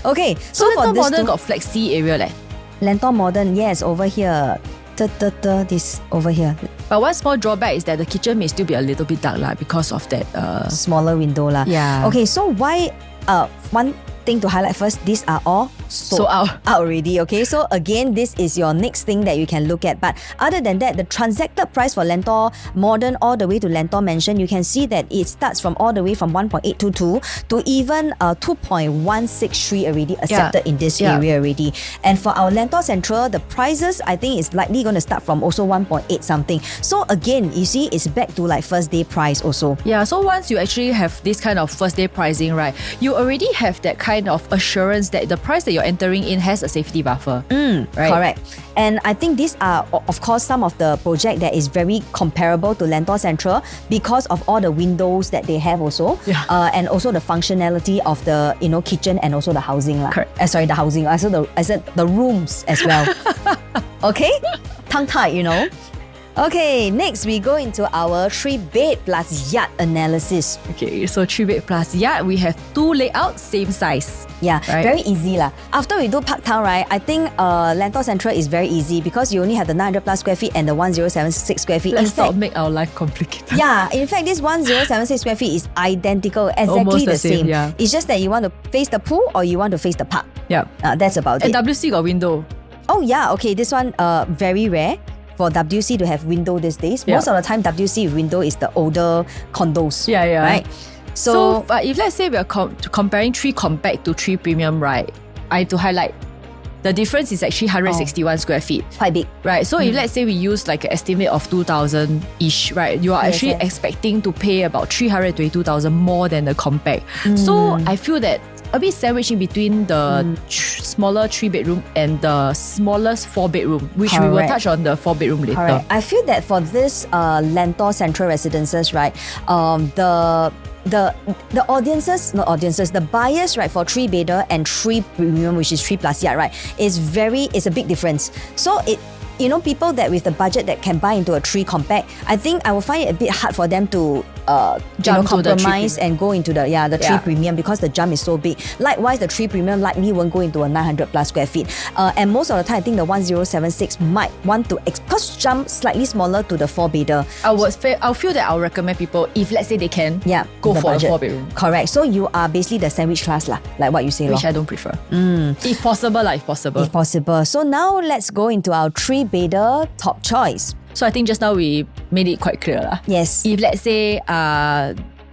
Speaker 1: okay.
Speaker 2: so
Speaker 1: for
Speaker 2: Lentor
Speaker 1: this
Speaker 2: Modern
Speaker 1: two,
Speaker 2: got flexi area
Speaker 1: Lentor Modern, yes, over here. This over here.
Speaker 2: But one small drawback is that the kitchen may still be a little bit dark because of that
Speaker 1: smaller window lah.
Speaker 2: Yeah.
Speaker 1: Okay, so why one thing to highlight first, these are all sold out already. Okay, so again, this is your next thing that you can look at. But other than that, the transacted price for Lentor Modern all the way to Lentor Manson, you can see that it starts from all the way from 1.822 to even 2.163 already accepted in this area already. And for our Lentor Central, the prices I think is likely going to start from also 1.8 something. So again, you see, it's back to like first day price also.
Speaker 2: Yeah, so once you actually have this kind of first day pricing, right, you already have that kind of assurance that the price that you're entering in has a safety buffer.
Speaker 1: Right? Correct. And I think these are, of course, some of the project that is very comparable to Lentor Central because of all the windows that they have also, and also the functionality of the kitchen and also the housing lah. Sorry, the housing. I said the rooms as well. Okay, tongue tied. Okay, next we go into our 3-bed plus yacht analysis.
Speaker 2: Okay, so 3-bed plus yacht, we have 2 layouts, same size.
Speaker 1: Yeah,
Speaker 2: Right.
Speaker 1: very easy lah. After we do Parktown, right, I think Lentor Central is very easy because you only have the 900 plus square feet and the 1076 square feet.
Speaker 2: Let's
Speaker 1: In fact,
Speaker 2: not make our life complicated.
Speaker 1: yeah, in fact, this 1076 square feet is identical, exactly
Speaker 2: Almost
Speaker 1: the
Speaker 2: the same,
Speaker 1: same.
Speaker 2: yeah.
Speaker 1: It's just that you want to face the pool or you want to face the park.
Speaker 2: Yeah.
Speaker 1: That's about
Speaker 2: And
Speaker 1: it.
Speaker 2: WC got window.
Speaker 1: Oh yeah, okay, this one very rare for WC to have window these days.
Speaker 2: Yeah.
Speaker 1: Most of the time, WC with window is the older condos.
Speaker 2: Yeah, yeah.
Speaker 1: Right?
Speaker 2: So, but if let's say we are comparing 3 compact to 3 premium, right? I have to highlight the difference is actually 161 square feet.
Speaker 1: quite big.
Speaker 2: Right, so if let's say we use like an estimate of 2,000-ish, right, you are
Speaker 1: Yes,
Speaker 2: actually
Speaker 1: yes.
Speaker 2: expecting to pay about 322,000 more than the compact. So I feel that a bit sandwiched in between the smaller 3-bedroom and the smallest 4-bedroom, which we will
Speaker 1: Correct.
Speaker 2: touch on the 4-bedroom later.
Speaker 1: Correct. I feel that for this Lentor Central Residences, right, the audiences, not audiences, the buyers, right, for 3-bedder and 3 premium, which is 3 plus yacht, right, is a big difference. So people that with the budget that can buy into a 3 compact, I think I will find it a bit hard for them to
Speaker 2: Jump to the 3
Speaker 1: compromise and go into the 3
Speaker 2: Yeah.
Speaker 1: premium because the jump is so big. Likewise, the 3 premium likely won't go into a 900 plus square feet. And most of the time, I think the 1076 might want to jump slightly smaller to the 4-bedder.
Speaker 2: I'll feel that I'll recommend people, if let's say they can,
Speaker 1: Yeah,
Speaker 2: go
Speaker 1: the
Speaker 2: for
Speaker 1: budget.
Speaker 2: a 4-bedroom.
Speaker 1: Correct. So you are basically the sandwich class lah, like what you say,
Speaker 2: Which
Speaker 1: lor.
Speaker 2: I don't prefer. If possible.
Speaker 1: If possible. So now let's go into our 3-bedder top choice.
Speaker 2: So I think just now we made it quite clear lah.
Speaker 1: Yes.
Speaker 2: If let's say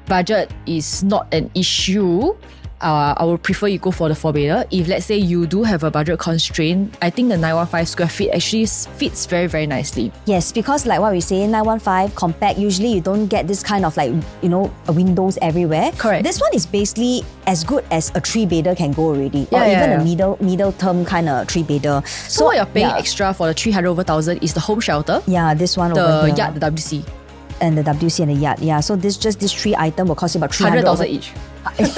Speaker 2: budget is not an issue, I would prefer you go for the 4-bedder. If let's say you do have a budget constraint, I think the 915 square feet actually fits very, very nicely.
Speaker 1: Yes, because like what we say, 915 compact, usually you don't get this kind of windows everywhere.
Speaker 2: Correct.
Speaker 1: This one is basically as good as a 3-bedder can go already.
Speaker 2: Yeah,
Speaker 1: or
Speaker 2: yeah,
Speaker 1: even
Speaker 2: yeah.
Speaker 1: a middle term kind of 3-bedder.
Speaker 2: So what you're paying extra for the 300 over 1,000 is the home shelter,
Speaker 1: Yeah, this one over
Speaker 2: the
Speaker 1: here.
Speaker 2: yacht, the WC.
Speaker 1: And the WC and the yacht. Yeah, so this 3 item will cost you about 300
Speaker 2: 100,000 each.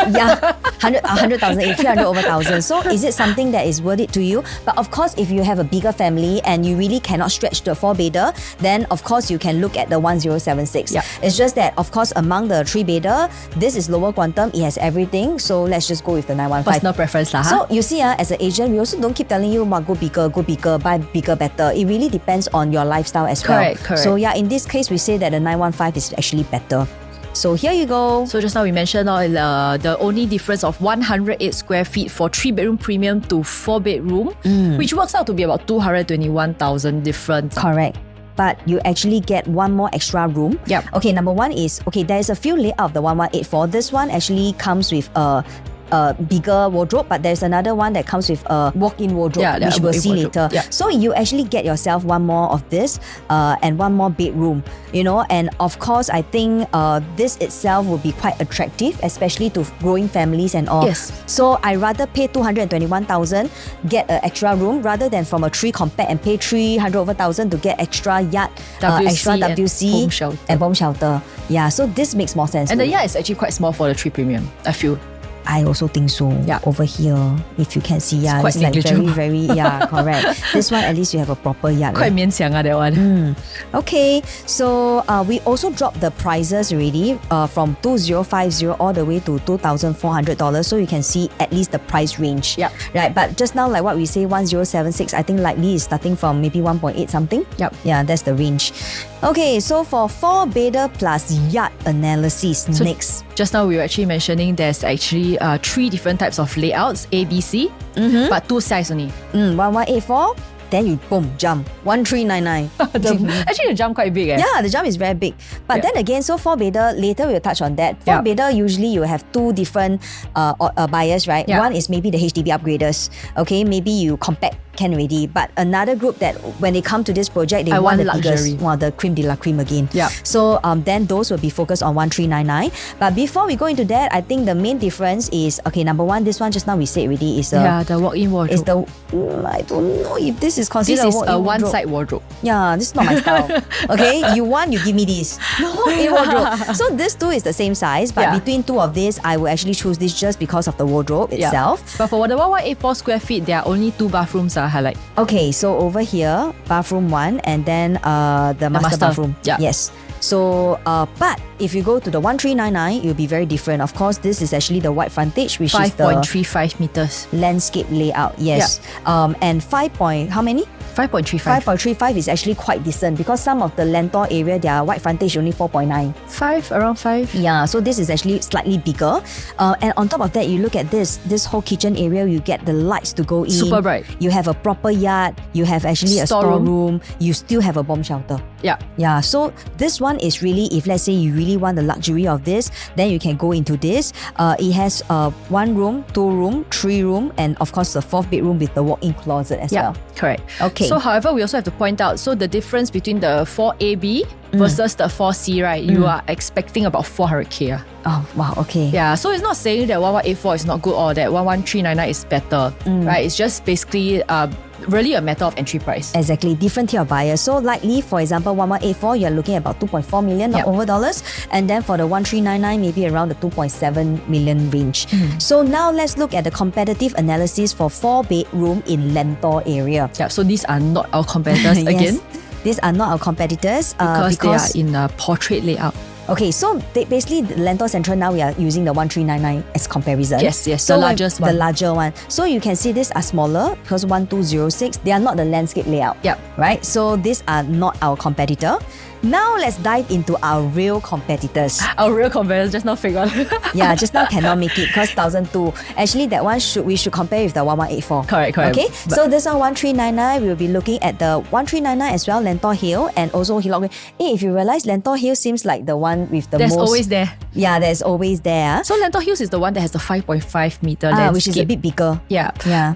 Speaker 1: yeah, 100,000 each, 300 over 1,000. So is it something that is worth it to you? But of course, if you have a bigger family and you really cannot stretch to a 4-bedder, then of course you can look at the 1076.
Speaker 2: Yeah.
Speaker 1: It's just that, of course, among the 3-bedder, this is lower quantum, it has everything. So let's just go with the 915.
Speaker 2: Personal preference lah.
Speaker 1: So you see, as an agent, we also don't keep telling you, go bigger, buy bigger, better. It really depends on your lifestyle as well.
Speaker 2: Correct.
Speaker 1: So yeah, in this case, we say that the 915 is actually better. So here you go.
Speaker 2: So just now we mentioned the only difference of 108 square feet for 3-bedroom premium to 4-bedroom, which works out to be about 221,000 difference.
Speaker 1: Correct. But you actually get one more extra room.
Speaker 2: Yep.
Speaker 1: Okay, number one is, there's a few layout of the 1184. This one actually comes with a bigger wardrobe, but there's another one that comes with a walk-in wardrobe,
Speaker 2: Yeah,
Speaker 1: which we'll
Speaker 2: walk-in
Speaker 1: see
Speaker 2: wardrobe.
Speaker 1: later.
Speaker 2: Yeah.
Speaker 1: So you actually get yourself one more of this and one more bedroom, and of course, I think this itself will be quite attractive, especially to growing families and all.
Speaker 2: Yes.
Speaker 1: So I rather pay 221,000, get an extra room rather than from a 3 compact and pay 300 over 1,000 to get extra yacht, extra
Speaker 2: and
Speaker 1: WC
Speaker 2: home shelter.
Speaker 1: and bomb shelter. Yeah, so this makes more sense.
Speaker 2: And
Speaker 1: to
Speaker 2: the
Speaker 1: me.
Speaker 2: yacht is actually quite small for the 3 premium, I feel.
Speaker 1: I also think so.
Speaker 2: Yeah.
Speaker 1: Over here, if you can see, yeah,
Speaker 2: quite
Speaker 1: it's like very,
Speaker 2: negligible.
Speaker 1: very, yeah, correct. This one, at least you have a proper yard.
Speaker 2: Quite 勉强 that one.
Speaker 1: Okay, so we also dropped the prices already from 2,050 all the way to $2,400. So you can see at least the price range.
Speaker 2: Yep.
Speaker 1: Right, but just now, like what we say, 1076, I think likely is starting from maybe 1.8 something.
Speaker 2: Yep.
Speaker 1: Yeah, that's the range. Okay, so for 4-bedder plus yacht analysis,
Speaker 2: So
Speaker 1: next.
Speaker 2: Just now we were actually mentioning there's actually 3 different types of layouts, A, B, C, but 2 size only.
Speaker 1: 1184, then you boom, jump. 1399.
Speaker 2: Actually the jump quite big.
Speaker 1: Yeah, the jump is very big. But then again, so 4-bedder, later we'll touch on that. 4-bedder, usually you have 2 different buyers, right?
Speaker 2: Yeah.
Speaker 1: One is maybe the HDB upgraders. Okay, maybe you compact can already. But another group that when they come to this project, they
Speaker 2: I
Speaker 1: want
Speaker 2: want
Speaker 1: the
Speaker 2: luxury.
Speaker 1: biggest, the cream de la cream again.
Speaker 2: Yeah.
Speaker 1: So then those will be focused on 1399. But before we go into that, I think the main difference is, number one, this one just now we said already is
Speaker 2: the walk-in wardrobe.
Speaker 1: is the I don't know if this is considered
Speaker 2: This is
Speaker 1: walk-in
Speaker 2: a
Speaker 1: wardrobe.
Speaker 2: one-side wardrobe.
Speaker 1: Yeah, this is not my style. Okay, you want, you give me this. No, walk-in wardrobe. So this two is the same size, but
Speaker 2: Yeah.
Speaker 1: between two of these, I will actually choose this just because of the wardrobe itself.
Speaker 2: But for the 1184 square feet, there are only 2 bathrooms. highlight?
Speaker 1: Okay, so over here, bathroom 1 and then the master bathroom.
Speaker 2: Yeah.
Speaker 1: Yes. So, but if you go to the 1399, it will be very different. Of course, this is actually the wide frontage, which is the
Speaker 2: 5.35 meters.
Speaker 1: landscape layout. Yes. And 5 point, how many?
Speaker 2: 5.35.
Speaker 1: 5.35 is actually quite decent because some of the Lentor area, their wide frontage only 4.9.
Speaker 2: 5, around 5.
Speaker 1: Yeah, so this is actually slightly bigger. And on top of that, you look at this whole kitchen area, you get the lights to go in.
Speaker 2: Super bright.
Speaker 1: You have a proper yard. You have actually a storeroom. You still have a bomb shelter.
Speaker 2: Yeah.
Speaker 1: Yeah, so this one is really, if let's say you really want the luxury of this, then you can go into this. It has 1 room, 2 room, 3 room, and of course the 4th bedroom with the walk-in closet as well.
Speaker 2: Correct.
Speaker 1: Okay.
Speaker 2: So however, we also have to point out, so the difference between the 4AB versus the 4C, right? You are expecting about 400k.
Speaker 1: Oh, wow, okay.
Speaker 2: Yeah, so it's not saying that 1184 is not good or that 11399 is better, right? It's just basically really a matter of entry price.
Speaker 1: Exactly, different tier of buyers. So likely, for example, 1184, you're looking at about 2.4 million over dollars. And then for the 1399, maybe around the 2.7 million range. So now let's look at the competitive analysis for 4-bedroom in Lentor area.
Speaker 2: Yeah, so these are not our competitors again.
Speaker 1: These are not our competitors
Speaker 2: because they are in a portrait layout.
Speaker 1: Okay, so basically Lentor Central now we are using the 1399 as comparison.
Speaker 2: Yes,
Speaker 1: so
Speaker 2: the largest one.
Speaker 1: The larger one. So you can see these are smaller because 1206, they are not the landscape layout.
Speaker 2: Yep.
Speaker 1: Right? So these are not our competitor. Now let's dive into our real competitors.
Speaker 2: Our real competitors, just not fake one.
Speaker 1: Yeah, just now cannot make it because 1002. Actually, that one we should compare with the 1184.
Speaker 2: Correct.
Speaker 1: Okay, so this one 1399, we will be looking at the 1399 as well, Lentor Hill and also Hillock Green. Hey, if you realize Lentor Hill seems like the one with the
Speaker 2: There's
Speaker 1: most...
Speaker 2: always there.
Speaker 1: Yeah, there's always there.
Speaker 2: So Lentor Hills is the one that has the 5.5 meter landscape.
Speaker 1: Which is a bit bigger.
Speaker 2: Yeah.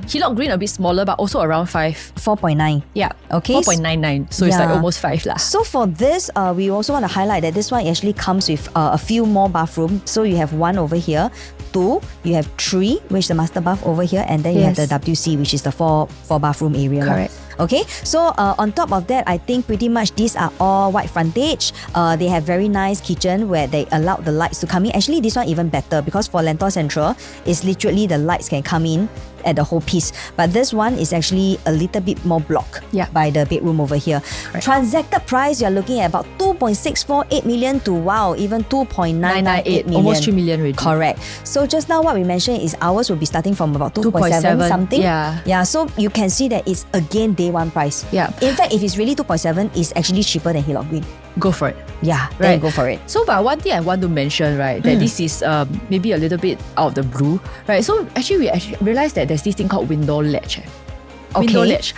Speaker 2: Hillock Green a bit smaller, but also around 5.
Speaker 1: 4.9.
Speaker 2: Yeah.
Speaker 1: Okay.
Speaker 2: 4.99. So it's like almost 5 lah.
Speaker 1: So for this, we also want to highlight that this one actually comes with a few more bathrooms. So you have 1 over here, 2, you have 3, which is the master bath over here, and then you have the WC, which is the 4 bathroom area.
Speaker 2: Correct.
Speaker 1: Okay, so on top of that, I think pretty much these are all wide frontage. They have very nice kitchen where they allow the lights to come in. Actually, this one even better because for Lentor Central, it's literally the lights can come in at the whole piece. But this one is actually a little bit more blocked by the bedroom over here. Correct. Transacted price, you're looking at about 2.648 million to even 2.998 million.
Speaker 2: Almost 3 million already.
Speaker 1: Correct. So just now what we mentioned is ours will be starting from about 2.7 something. Yeah, so you can see that it's again day one price.
Speaker 2: Yeah.
Speaker 1: In fact, if it's really 2.7, it's actually cheaper than Hillock Green.
Speaker 2: Go for it.
Speaker 1: Yeah, then go for it.
Speaker 2: So, but one thing I want to mention, right, that this is maybe a little bit out of the blue, right? So actually, we realized that there's this thing called window ledge. Window ledge.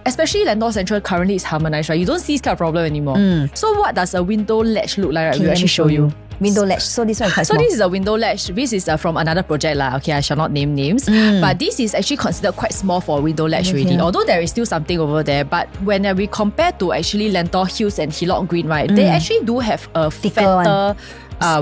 Speaker 2: Especially Lentor Central currently is harmonized, right? You don't see this kind of problem anymore. So what does a window ledge look like? Right? We'll actually show you.
Speaker 1: Window ledge. So this one is quite small.
Speaker 2: So this is a window ledge. This is from another project lah. Okay, I shall not name names. But this is actually considered quite small for a window ledge already. Although there is still something over there. But when we compare to actually Lentor Hills and Hillock Green, right, they actually do have a fatter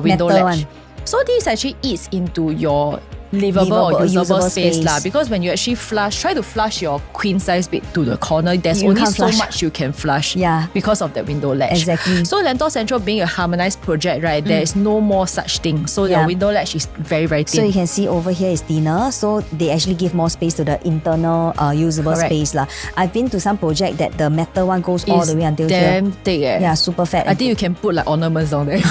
Speaker 2: window ledge. So this actually eats into your livable or usable space lah, because when you actually try to flush your queen size bed to the corner, there's only so much you can flush because of that window ledge.
Speaker 1: Exactly.
Speaker 2: So Lentor Central being a harmonized project, right, there is no more such thing. So the window ledge is very, very thin.
Speaker 1: So you can see over here is thinner, so they actually give more space to the internal usable space lah. I've been to some project that the metal one goes all the way until
Speaker 2: damn
Speaker 1: here.
Speaker 2: thick
Speaker 1: Yeah, super fat.
Speaker 2: I think you can put like ornaments down there.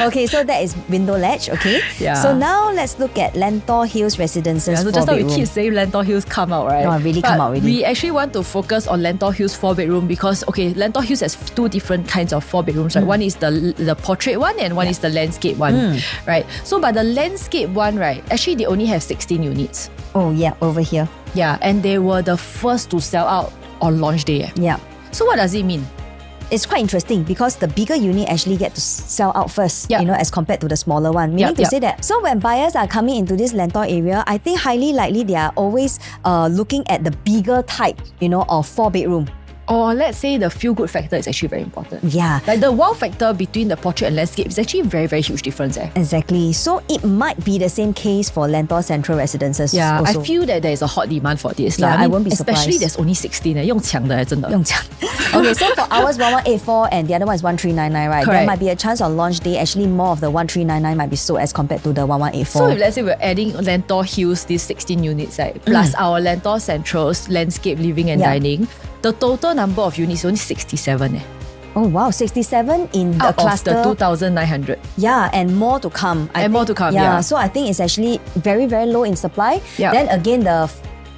Speaker 1: Okay, so that is window ledge. Okay. So now let's look at Lentor Hills Residences.
Speaker 2: So just now we keep saying Lentor Hills come out, right?
Speaker 1: No, really come out already.
Speaker 2: We actually want to focus on Lentor Hills 4-bedroom because Lentor Hills has 2 different kinds of 4-bedrooms, right? One is the portrait one and one is the landscape one, right? So but the landscape one, right, actually they only have 16 units.
Speaker 1: Oh yeah, over here.
Speaker 2: Yeah, and they were the first to sell out on launch day.
Speaker 1: Yeah.
Speaker 2: So what does it mean?
Speaker 1: It's quite interesting because the bigger unit actually get to sell out first, as compared to the smaller one. Meaning to say that, so when buyers are coming into this Lentor area, I think highly likely they are always looking at the bigger type, of 4-bedroom.
Speaker 2: Or let's say the feel-good factor is actually very important.
Speaker 1: Yeah.
Speaker 2: Like the wow factor between the portrait and landscape is actually a very, very huge difference.
Speaker 1: Exactly. So it might be the same case for Lentor Central Residences.
Speaker 2: Yeah,
Speaker 1: also.
Speaker 2: I feel that there is a hot demand for this.
Speaker 1: Yeah, I won't be surprised.
Speaker 2: Especially there's only 16. 用抢的真的。
Speaker 1: 用抢. Okay, so for ours 1184 and the other one is 1399, right?
Speaker 2: Correct.
Speaker 1: There might be a chance on launch day, actually more of the 1399 might be sold as compared to the 1184.
Speaker 2: So if let's say we're adding Lentor Hills, these 16 units, right, plus our Lentor Centrals, landscape, living and dining, the total number of units is only 67.
Speaker 1: Oh wow, 67 in the
Speaker 2: Out
Speaker 1: cluster.
Speaker 2: of the 2,900.
Speaker 1: Yeah, and more to come.
Speaker 2: More to come, yeah.
Speaker 1: So I think it's actually very, very low in supply.
Speaker 2: Yeah.
Speaker 1: Then again,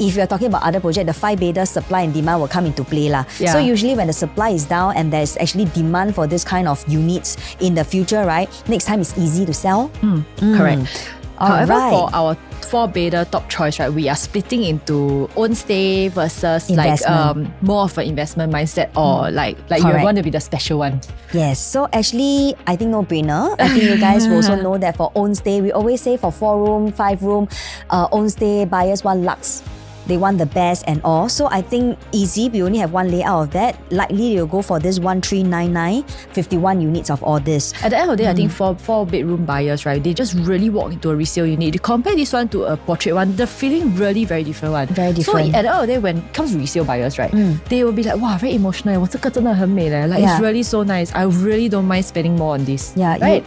Speaker 1: if you're talking about other projects, the 5-bedder supply and demand will come into play.
Speaker 2: Yeah.
Speaker 1: So usually when the supply is down and there's actually demand for this kind of units in the future, right? Next time it's easy to sell.
Speaker 2: Correct. However,
Speaker 1: Alright.
Speaker 2: for our 4-bedder top choice, right, we are splitting into own stay versus
Speaker 1: Investment.
Speaker 2: like more of an investment mindset or like you
Speaker 1: Correct.
Speaker 2: want to be the special one.
Speaker 1: Yes, so actually, I think no-brainer. I think you guys will also know that for own stay, we always say for 4-room, 5-room, own stay, buyers want luxe. They want the best and all. So I think easy, we only have one layout of that. Likely they'll go for this 1399, 51 units of all this.
Speaker 2: At the end of the day, I think for 4-bedroom buyers, right, they just really walk into a resale unit. You compare this one to a portrait one, the feeling really very different one.
Speaker 1: Very different.
Speaker 2: So at the end of the day, when it comes to resale buyers, right, they will be like, wow, very emotional. 我这个真的很美 Like
Speaker 1: Yeah.
Speaker 2: it's really so nice. I really don't mind spending more on this.
Speaker 1: Yeah,
Speaker 2: right?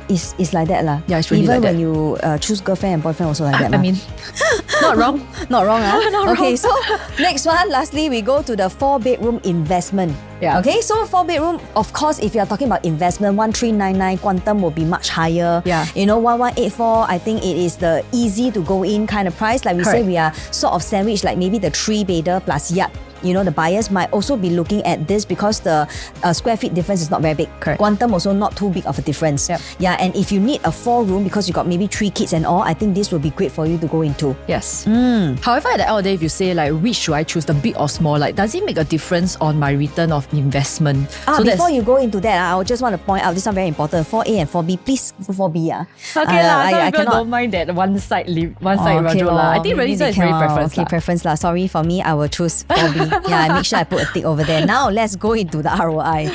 Speaker 1: it's like that lah.
Speaker 2: Yeah, it's really
Speaker 1: Even
Speaker 2: like
Speaker 1: when
Speaker 2: that.
Speaker 1: you choose girlfriend and boyfriend also like that.
Speaker 2: I mean, not wrong.
Speaker 1: Not wrong, huh?
Speaker 2: Not
Speaker 1: Okay,
Speaker 2: wrong.
Speaker 1: so next one, lastly, we go to the 4-bedroom investment.
Speaker 2: Yeah.
Speaker 1: Okay, so 4-bedroom, of course, if you're talking about investment, 1399 quantum will be much higher.
Speaker 2: Yeah.
Speaker 1: 1184, I think it is the easy to go in kind of price. Like we say,
Speaker 2: Correct.
Speaker 1: we are sort of sandwiched like maybe the 3-bedder plus yacht. The buyers might also be looking at this because the square feet difference is not very big.
Speaker 2: Correct.
Speaker 1: Quantum also not too big of a difference.
Speaker 2: Yep.
Speaker 1: Yeah, and if you need a 4-room because you got maybe 3 kids and all, I think this will be great for you to go into.
Speaker 2: Yes. However, at the end of the day, if you say like which should I choose, the big or small, like does it make a difference on my return of investment?
Speaker 1: Before you go into that, I just want to point out this one very important. 4A and 4B, please go 4B.
Speaker 2: Okay lah, some
Speaker 1: I
Speaker 2: people
Speaker 1: cannot.
Speaker 2: don't mind that one side Rajo
Speaker 1: lor.
Speaker 2: lah. I think really
Speaker 1: Maybe
Speaker 2: it's
Speaker 1: they
Speaker 2: very
Speaker 1: cannot.
Speaker 2: preference
Speaker 1: Okay,
Speaker 2: lah.
Speaker 1: preference lah. Sorry, for me, I will choose 4B. Yeah, I make sure I put a tick over there. Now let's go into the ROI.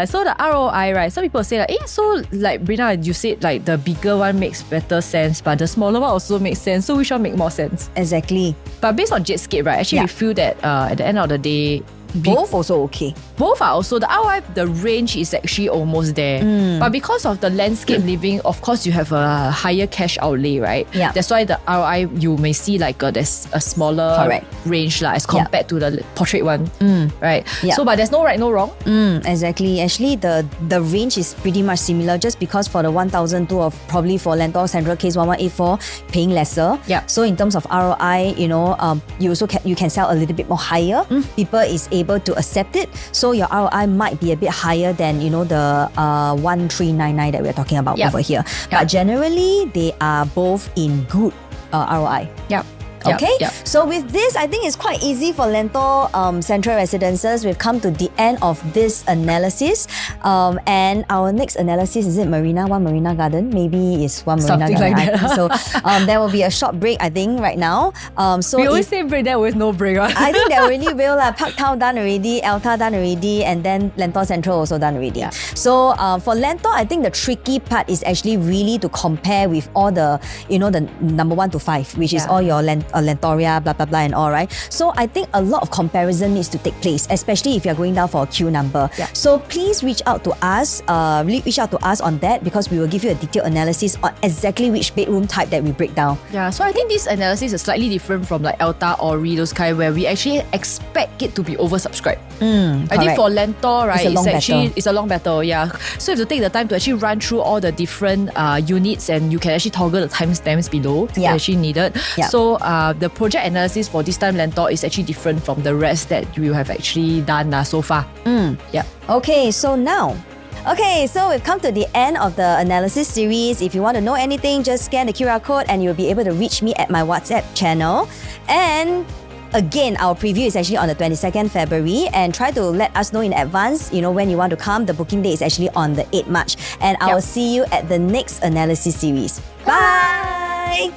Speaker 2: So the ROI, right? Some people say like, so like Brina, you said like the bigger one makes better sense, but the smaller one also makes sense. So which one make more sense?
Speaker 1: Exactly.
Speaker 2: But based on Jetscape, right? Actually, we feel that at the end of the day,
Speaker 1: Both also okay.
Speaker 2: both are also the ROI, the range is actually almost there. But because of the landscape living, of course, you have a higher cash outlay, right?
Speaker 1: Yeah.
Speaker 2: That's why the ROI you may see like there's a smaller
Speaker 1: Correct.
Speaker 2: range as compared to the portrait one, right?
Speaker 1: Yeah.
Speaker 2: So, but there's no right, no wrong.
Speaker 1: Exactly. Actually, the range is pretty much similar just because for the 1002 of probably for Lentor Central case 1184 paying lesser.
Speaker 2: Yeah.
Speaker 1: So in terms of ROI, you also you can sell a little bit more higher. People is able to accept it. So your ROI might be a bit higher than the 1399 that we're talking about
Speaker 2: Yep.
Speaker 1: over here.
Speaker 2: Yep.
Speaker 1: But generally, they are both in good ROI.
Speaker 2: Yeah.
Speaker 1: Okay,
Speaker 2: Yep.
Speaker 1: so with this, I think it's quite easy for Lentor Central Residences. We've come to the end of this analysis. And our next analysis, is it Marina Garden? Maybe it's one Marina
Speaker 2: Something
Speaker 1: Garden.
Speaker 2: like
Speaker 1: I
Speaker 2: that.
Speaker 1: think so there will be a short break, I think, right now. So
Speaker 2: We always
Speaker 1: if-
Speaker 2: say break, there always no break. Right?
Speaker 1: I think there really will. Park Town done already, Alta done already, and then Lentor Central also done already.
Speaker 2: Yeah.
Speaker 1: So for Lentor, I think the tricky part is actually really to compare with all the, the number 1 to 5, which is
Speaker 2: Yeah.
Speaker 1: all your Lentoria, blah, blah, blah, and all, right? So I think a lot of comparison needs to take place, especially if you're going down for a queue number.
Speaker 2: Yeah.
Speaker 1: So please reach out to us on that because we will give you a detailed analysis on exactly which bedroom type that we break down.
Speaker 2: Yeah, so I think this analysis is slightly different from like Alta or those kind where we actually expect it to be oversubscribed. I think
Speaker 1: correct.
Speaker 2: for Lentor, right,
Speaker 1: It's a long battle.
Speaker 2: it's a long battle, yeah. So you have to take the time to actually run through all the different units and you can actually toggle the timestamps below if
Speaker 1: Yeah.
Speaker 2: actually needed.
Speaker 1: Yeah.
Speaker 2: So the project analysis for this time Lentor is actually different from the rest that you have actually done so far. Yeah.
Speaker 1: Okay, so we've come to the end of the analysis series. If you want to know anything, just scan the QR code and you'll be able to reach me at my WhatsApp channel. And again, our preview is actually on the 22nd February and try to let us know in advance, when you want to come. The booking date is actually on the 8th March. And I will see you at the next analysis series. Bye!